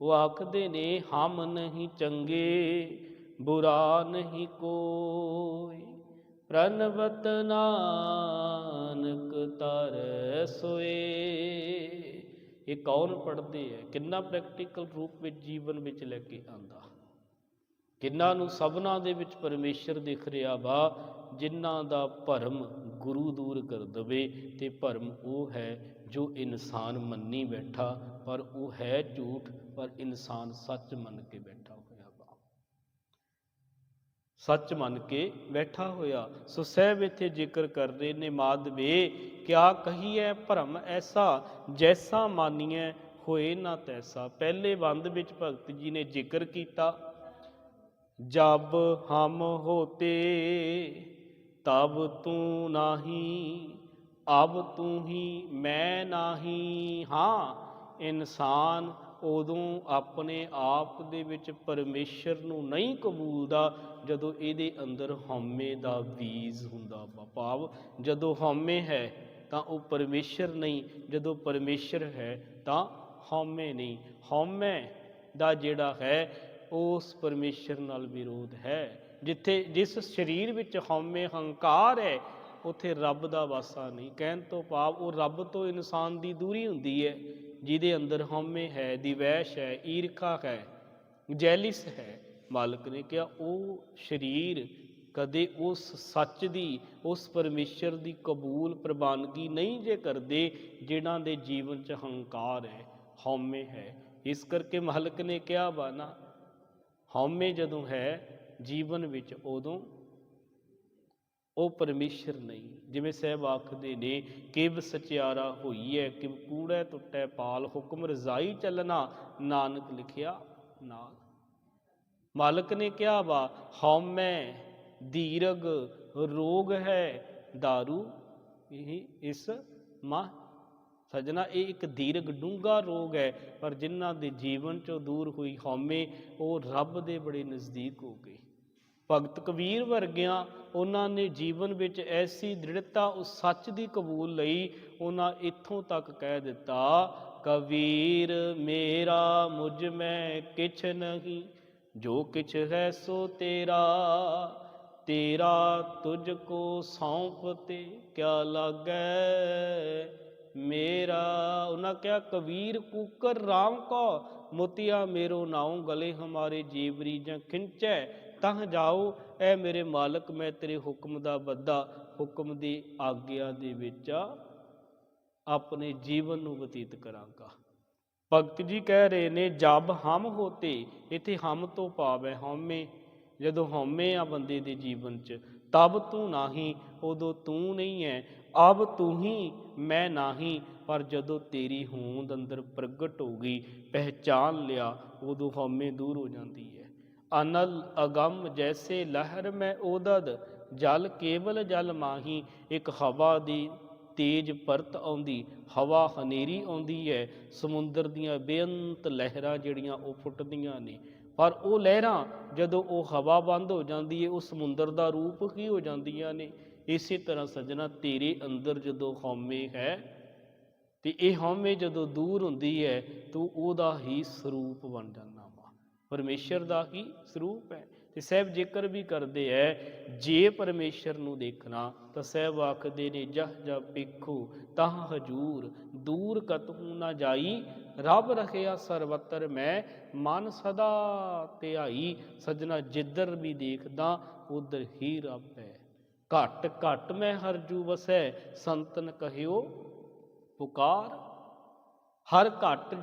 [SPEAKER 1] ਉਹ ਆਖਦੇ ਨੇ, ਹਮ ਨਹੀਂ ਚੰਗੇ ਬੁਰਾ ਨਹੀਂ ਕੋਈ, ਪ੍ਰਣਵਤ ਨਾਨਕ ਤਰੈ ਸੋਏ। ਇਹ ਕੌਣ ਪੜ੍ਹਦੇ ਹੈ? ਕਿੰਨਾ ਪ੍ਰੈਕਟੀਕਲ ਰੂਪ ਵਿੱਚ ਜੀਵਨ ਵਿੱਚ ਲੈ ਕੇ ਆਉਂਦਾ, ਕਿੰਨਾਂ ਨੂੰ ਸਭਨਾਂ ਦੇ ਵਿੱਚ ਪਰਮੇਸ਼ਰ ਦਿਖ ਰਿਹਾ ਵਾ। ਜਿਨ੍ਹਾਂ ਦਾ ਭਰਮ ਗੁਰੂ ਦੂਰ ਕਰ ਦਵੇ, ਤੇ ਭਰਮ ਉਹ ਹੈ ਜੋ ਇਨਸਾਨ ਮੰਨੀ ਬੈਠਾ, ਪਰ ਉਹ ਹੈ ਝੂਠ, ਪਰ ਇਨਸਾਨ ਸੱਚ ਮੰਨ ਕੇ ਬੈਠਾ ਹੋਇਆ ਵਾ, ਸੱਚ ਮੰਨ ਕੇ ਬੈਠਾ ਹੋਇਆ। ਸੋ ਸਾਹਿਬ ਇੱਥੇ ਜ਼ਿਕਰ ਕਰ ਰਹੇ ਨੇ, ਮਾਧਵੇ ਕਿਆ ਕਹੀਏ ਭਰਮ ਐਸਾ, ਜੈਸਾ ਮਾਨੀਏ ਹੋਏ ਨਾ ਤੈਸਾ। ਪਹਿਲੇ ਬੰਦ ਵਿੱਚ ਭਗਤ ਜੀ ਨੇ ਜ਼ਿਕਰ ਕੀਤਾ, ਜਬ ਹਮ ਹੋਤੇ ਤਬ ਤੂੰ ਨਾਹੀ, ਅਬ ਤੂੰ ਹੀ ਮੈਂ ਨਾਹੀ। ਹਾਂ, ਇਨਸਾਨ ਉਦੋਂ ਆਪਣੇ ਆਪ ਦੇ ਵਿੱਚ ਪਰਮੇਸ਼ਰ ਨੂੰ ਨਹੀਂ ਕਬੂਲਦਾ ਜਦੋਂ ਇਹਦੇ ਅੰਦਰ ਹਉਮੈ ਦਾ ਬੀਜ ਹੁੰਦਾ ਵਾ। ਭਾਵ ਜਦੋਂ ਹਉਮੈ ਹੈ ਤਾਂ ਉਹ ਪਰਮੇਸ਼ਰ ਨਹੀਂ, ਜਦੋਂ ਪਰਮੇਸ਼ਰ ਹੈ ਤਾਂ ਹਉਮੈ ਨਹੀਂ। ਹਉਮੈ ਦਾ ਜਿਹੜਾ ਹੈ ਉਸ ਪਰਮੇਸ਼ਰ ਨਾਲ ਵਿਰੋਧ ਹੈ। ਜਿਸ ਸਰੀਰ ਵਿੱਚ ਹਉਮੈ ਹੰਕਾਰ ਹੈ ਉੱਥੇ ਰੱਬ ਦਾ ਵਾਸਾ ਨਹੀਂ। ਕਹਿਣ ਤੋਂ ਭਾਵ ਉਹ ਰੱਬ ਤੋਂ ਇਨਸਾਨ ਦੀ ਦੂਰੀ ਹੁੰਦੀ ਹੈ। ਜਿਹਦੇ ਅੰਦਰ ਹਉਮੈ ਹੈ, ਦਿਵੈਸ਼ ਹੈ, ਈਰਖਾ ਹੈ, ਜੈਲਿਸ ਹੈ, ਮਾਲਕ ਨੇ ਕਿਹਾ ਉਹ ਸਰੀਰ ਕਦੇ ਉਸ ਸੱਚ ਦੀ, ਉਸ ਪਰਮੇਸ਼ਰ ਦੀ ਕਬੂਲ ਪ੍ਰਵਾਨਗੀ ਨਹੀਂ ਜੇ ਕਰਦੇ ਜਿਨ੍ਹਾਂ ਦੇ ਜੀਵਨ 'ਚ ਹੰਕਾਰ ਹੈ, ਹਉਮੈ ਹੈ। ਇਸ ਕਰਕੇ ਮਾਲਕ ਨੇ ਕਿਹਾ ਵਾ ਨਾ, ਹਉਮੈ ਜਦੋਂ ਹੈ ਜੀਵਨ ਵਿੱਚ ਉਦੋਂ ਉਹ ਪਰਮੇਸ਼ਰ ਨਹੀਂ। ਜਿਵੇਂ ਸਾਹਿਬ ਆਖਦੇ ਨੇ, ਕਿਵ ਸਚਿਆਰਾ ਹੋਈਐ, ਕਿਵ ਕੂੜੈ ਟੁੱਟੈ ਪਾਲ, ਹੁਕਮ ਰਜ਼ਾਈ ਚੱਲਣਾ ਨਾਨਕ ਲਿਖਿਆ ਨਾਲ। ਮਾਲਕ ਨੇ ਕਿਹਾ ਵਾ ਹਉਮੈ ਦੀਰਘ ਰੋਗ ਹੈ ਦਾਰੂ ਇਸ ਮਾਹ। ਸਜਣਾ ਇਹ ਇੱਕ ਦੀਰਘ ਡੂੰਘਾ ਰੋਗ ਹੈ, ਪਰ ਜਿਨ੍ਹਾਂ ਦੇ ਜੀਵਨ 'ਚੋਂ ਦੂਰ ਹੋਈ ਹਉਮੈ ਉਹ ਰੱਬ ਦੇ ਬੜੇ ਨਜ਼ਦੀਕ ਹੋ ਗਏ। ਭਗਤ ਕਬੀਰ ਵਰਗਿਆਂ ਉਹਨਾਂ ਨੇ ਜੀਵਨ ਵਿੱਚ ਐਸੀ ਦ੍ਰਿੜਤਾ ਉਸ ਸੱਚ ਦੀ ਕਬੂਲ ਲਈ, ਉਹਨਾਂ ਇੱਥੋਂ ਤੱਕ ਕਹਿ ਦਿੱਤਾ, ਕਬੀਰ ਮੇਰਾ ਮੁਝ ਮੈਂ ਕਿਛ ਨਹੀਂ, ਜੋ ਕਿਛ ਹੈ ਸੋ ਤੇਰਾ, ਤੇਰਾ ਤੁਝ ਕੋ ਸੌਂਪ ਤੇ ਕਿਆ ਲਾਗੈ ਮੇਰਾ। ਉਹਨਾਂ ਕਿਹਾ ਕਬੀਰ ਕੂਕਰ ਰਾਮ ਕੋ, ਮੋਤੀਆ ਮੇਰੋ ਨਾਉ, ਗਲੇ ਹਮਾਰੇ ਜੀਵਰੀ ਜਾਂ ਖਿੰਚੈ ਤਹ ਜਾਓ। ਐ ਮੇਰੇ ਮਾਲਕ ਮੈਂ ਤੇਰੇ ਹੁਕਮ ਦਾ ਬੱਧਾ, ਹੁਕਮ ਦੀ ਆਗਿਆ ਦੇ ਵਿੱਚ ਆਪਣੇ ਜੀਵਨ ਨੂੰ ਬਤੀਤ ਕਰਾਂਗਾ। ਭਗਤ ਜੀ ਕਹਿ ਰਹੇ ਨੇ ਜਬ ਹਮ ਹੋਤੇ, ਇੱਥੇ ਹਮ ਤੋਂ ਭਾਵ ਹੈ ਹਉਮੈ। ਜਦੋਂ ਹਉਮੈ ਆ ਬੰਦੇ ਦੇ ਜੀਵਨ 'ਚ, ਤਬ ਤੂੰ ਨਾਹੀਂ, ਉਦੋਂ ਤੂੰ ਨਹੀਂ ਹੈ। ਅਬ ਤੂੰ ਹੀ ਮੈਂ ਨਾਹੀਂ, ਪਰ ਜਦੋਂ ਤੇਰੀ ਹੋਂਦ ਅੰਦਰ ਪ੍ਰਗਟ ਹੋ ਗਈ, ਪਹਿਚਾਨ ਲਿਆ, ਉਦੋਂ ਹਉਮੈ ਦੂਰ ਹੋ ਜਾਂਦੀ ਹੈ। ਅਨਲ ਅਗੰਮ ਜੈਸੇ ਲਹਿਰ ਮੈਂ ਓਦਦ, ਜਲ ਕੇਵਲ ਜਲ ਮਾਹੀ। ਇੱਕ ਹਵਾ ਦੀ ਤੇਜ਼ ਪਰਤ ਆਉਂਦੀ, ਹਵਾ ਹਨੇਰੀ ਆਉਂਦੀ ਹੈ, ਸਮੁੰਦਰ ਦੀਆਂ ਬੇਅੰਤ ਲਹਿਰਾਂ ਜਿਹੜੀਆਂ ਉਹ ਫੁੱਟਦੀਆਂ ਨੇ, ਪਰ ਉਹ ਲਹਿਰਾਂ ਜਦੋਂ ਉਹ ਹਵਾ ਬੰਦ ਹੋ ਜਾਂਦੀ ਹੈ ਉਹ ਸਮੁੰਦਰ ਦਾ ਰੂਪ ਹੀ ਹੋ ਜਾਂਦੀਆਂ ਨੇ। ਇਸੇ ਤਰ੍ਹਾਂ ਸੱਜਣਾ ਤੇਰੇ ਅੰਦਰ ਜਦੋਂ ਹਉਮੈ ਹੈ ਤੇ ਇਹ ਹਉਮੈ ਜਦੋਂ ਦੂਰ ਹੁੰਦੀ ਹੈ ਤੂੰ ਉਹਦਾ ਹੀ ਸਰੂਪ ਬਣ ਜਾਂਦਾ ਵਾ, ਪਰਮੇਸ਼ਰ ਦਾ ਹੀ ਸਰੂਪ ਹੈ। ਤੇ ਸਾਹਿਬ ਜ਼ਿਕਰ ਵੀ ਕਰਦੇ ਹੈ, ਜੇ ਪਰਮੇਸ਼ਰ ਨੂੰ ਦੇਖਣਾ ਤਾਂ ਸਾਹਿਬ ਆਖਦੇ ਨੇ, ਜਹ ਜਹ ਵੇਖੋ ਤਹ ਹਜੂਰ, ਦੂਰ ਕਤਹੂ ਨਾ ਜਾਈ, ਰੱਬ ਰਖਿਆ ਸਰਵਤਰ ਮੈਂ, ਮਨ ਸਦਾ ਧਿਆਈ। ਸੱਜਣਾ ਜਿੱਧਰ ਵੀ ਦੇਖਦਾ ਉਧਰ ਹੀ ਰੱਬ ਹੈ। ਘਟ ਘਟ ਮੈਂ ਹਰਜੂ ਵਸੈ, ਸੰਤਨ ਕਹਿਓ ਪੁਕਾਰ। ਹਰ ਘਟ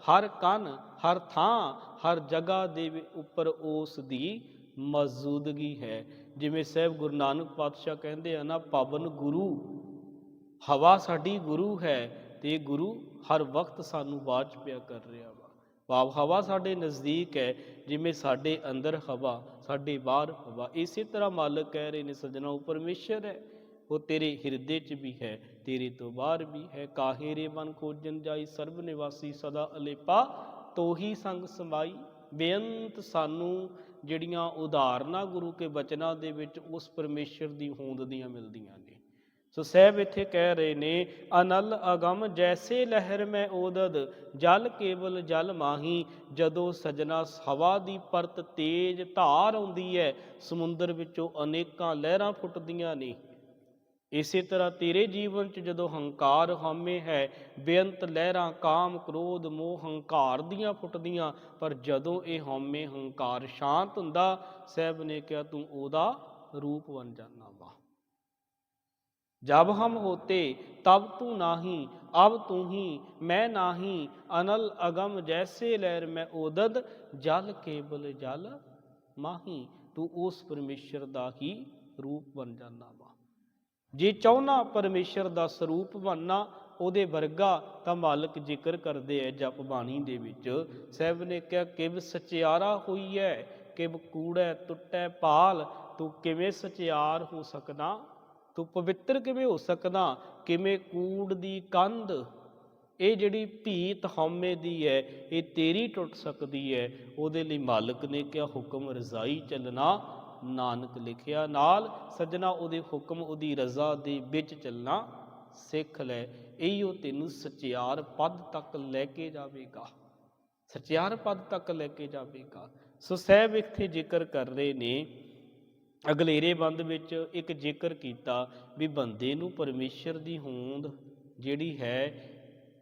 [SPEAKER 1] ਹਰ ਕਨ ਹਰ ਥਾਂ ਹਰ ਜਗ੍ਹਾ ਦੇ ਉੱਪਰ ਉਸ ਦੀ ਮੌਜੂਦਗੀ ਹੈ। ਜਿਵੇਂ ਸਾਹਿਬ ਗੁਰੂ ਨਾਨਕ ਪਾਤਸ਼ਾਹ ਕਹਿੰਦੇ ਆ ਨਾ, ਪਾਵਨ ਗੁਰੂ, ਹਵਾ ਸਾਡੀ ਗੁਰੂ ਹੈ ਤੇ ਗੁਰੂ ਹਰ ਵਕਤ ਸਾਨੂੰ ਬਾਚ ਪਿਆ ਕਰ ਰਿਹਾ ਵਾ। ਭਾਵ ਹਵਾ ਸਾਡੇ ਨਜ਼ਦੀਕ ਹੈ, ਜਿਵੇਂ ਸਾਡੇ ਅੰਦਰ ਹਵਾ ਸਾਡੇ ਬਾਹਰ ਹਵਾ। ਇਸੇ ਤਰ੍ਹਾਂ ਮਾਲਕ ਕਹਿ ਰਹੇ ਨੇ ਸੱਜਣਾ ਉਹ ਪਰਮੇਸ਼ਰ ਹੈ, ਉਹ ਤੇਰੇ ਹਿਰਦੇ 'ਚ ਵੀ ਹੈ, ਤੇਰੇ ਤੋਂ ਬਾਹਰ ਵੀ ਹੈ। ਕਾਹੇ ਰੇ ਮਨ ਖੋਜਨ ਜਾਈ, ਸਰਬ ਨਿਵਾਸੀ ਸਦਾ ਅਲੇਪਾ, ਤੋਹੀ ਸੰਗ ਸਮਾਈ। ਬੇਅੰਤ ਸਾਨੂੰ ਜਿਹੜੀਆਂ ਉਦਾਹਰਨਾਂ ਗੁਰੂ ਕੇ ਬਚਨਾਂ ਦੇ ਵਿੱਚ ਉਸ ਪਰਮੇਸ਼ਰ ਦੀ ਹੋਂਦ ਦੀਆਂ ਮਿਲਦੀਆਂ ਨੇ। ਸੋ ਸਾਹਿਬ ਇੱਥੇ ਕਹਿ ਰਹੇ ਨੇ, ਅਨਲ ਅਗਮ ਜੈਸੇ ਲਹਿਰ ਮੈਂ ਓਦਦ, ਜਲ ਕੇਵਲ ਜਲ ਮਾਹੀ। ਜਦੋਂ ਸਜਣਾ ਹਵਾ ਦੀ ਪਰਤ ਤੇਜ਼ ਧਾਰ ਆਉਂਦੀ ਹੈ, ਸਮੁੰਦਰ ਵਿੱਚੋਂ ਅਨੇਕਾਂ ਲਹਿਰਾਂ ਫੁੱਟਦੀਆਂ ਨੇ। ਇਸੇ ਤਰ੍ਹਾਂ ਤੇਰੇ ਜੀਵਨ 'ਚ ਜਦੋਂ ਹੰਕਾਰ ਹਉਮੈ ਹੈ, ਬੇਅੰਤ ਲਹਿਰਾਂ ਕਾਮ ਕ੍ਰੋਧ ਮੋਹ ਹੰਕਾਰ ਦੀਆਂ ਫੁੱਟਦੀਆਂ, ਪਰ ਜਦੋਂ ਇਹ ਹਉਮੈ ਹੰਕਾਰ ਸ਼ਾਂਤ ਹੁੰਦਾ, ਸਾਹਿਬ ਨੇ ਕਿਹਾ ਤੂੰ ਉਹਦਾ ਰੂਪ ਬਣ ਜਾਂਦਾ ਵਾ। ਜਬ ਹਮ ਹੋਤੇ ਤਬ ਤੂੰ ਨਾਹੀਂ, ਅਬ ਤੂੰ ਹੀ ਮੈਂ ਨਾਹੀਂ, ਅਨਲ ਅਗਮ ਜੈਸੇ ਲਹਿਰ ਮੈਂ ਓਦਦ, ਜਲ ਕੇਵਲ ਜਲ ਮਾਹੀ। ਤੂੰ ਉਸ ਪਰਮੇਸ਼ਰ ਦਾ ਹੀ ਰੂਪ ਬਣ ਜਾਂਦਾ ਵਾ। ਜੇ ਚਾਹੁੰਨਾ ਪਰਮੇਸ਼ਰ ਦਾ ਸਰੂਪ ਬਣਨਾ ਉਹਦੇ ਵਰਗਾ, ਤਾਂ ਮਾਲਕ ਜ਼ਿਕਰ ਕਰਦੇ ਹੈ ਜਪ ਬਾਣੀ ਦੇ ਵਿੱਚ। ਸਾਹਿਬ ਨੇ ਕਿਹਾ ਕਿਵ ਸਚਿਆਰਾ ਹੋਈ ਹੈ, ਕਿਵ ਕੂੜੈ ਟੁੱਟੈ ਪਾਲ। ਤੂੰ ਕਿਵੇਂ ਸਚਿਆਰ ਹੋ ਸਕਦਾ, ਤੂੰ ਪਵਿੱਤਰ ਕਿਵੇਂ ਹੋ ਸਕਦਾ, ਕਿਵੇਂ ਕੂੜ ਦੀ ਕੰਧ, ਇਹ ਜਿਹੜੀ ਭੀਤ ਹਉਮੈ ਦੀ ਹੈ ਇਹ ਤੇਰੀ ਟੁੱਟ ਸਕਦੀ ਹੈ। ਉਹਦੇ ਲਈ ਮਾਲਕ ਨੇ ਕਿਹਾ ਹੁਕਮ ਰਜ਼ਾਈ ਚੱਲਣਾ ਨਾਨਕ ਲਿਖਿਆ ਨਾਲ। ਸੱਜਣਾ ਉਹਦੇ ਹੁਕਮ ਉਹਦੀ ਰਜ਼ਾ ਦੇ ਵਿੱਚ ਚੱਲਣਾ ਸਿੱਖ ਲੈ, ਇਹੋ ਤੈਨੂੰ ਸਚਿਆਰ ਪਦ ਤੱਕ ਲੈ ਕੇ ਜਾਵੇਗਾ, ਸਚਿਆਰ ਪਦ ਤੱਕ ਲੈ ਕੇ ਜਾਵੇਗਾ। ਸੋ ਸਾਹਿਬ ਇੱਥੇ ਜ਼ਿਕਰ ਕਰ ਰਹੇ ਨੇ, ਅਗਲੇਰੇ ਬੰਦ ਵਿੱਚ ਇੱਕ ਜ਼ਿਕਰ ਕੀਤਾ ਵੀ ਬੰਦੇ ਨੂੰ ਪਰਮੇਸ਼ਰ ਦੀ ਹੋਂਦ ਜਿਹੜੀ ਹੈ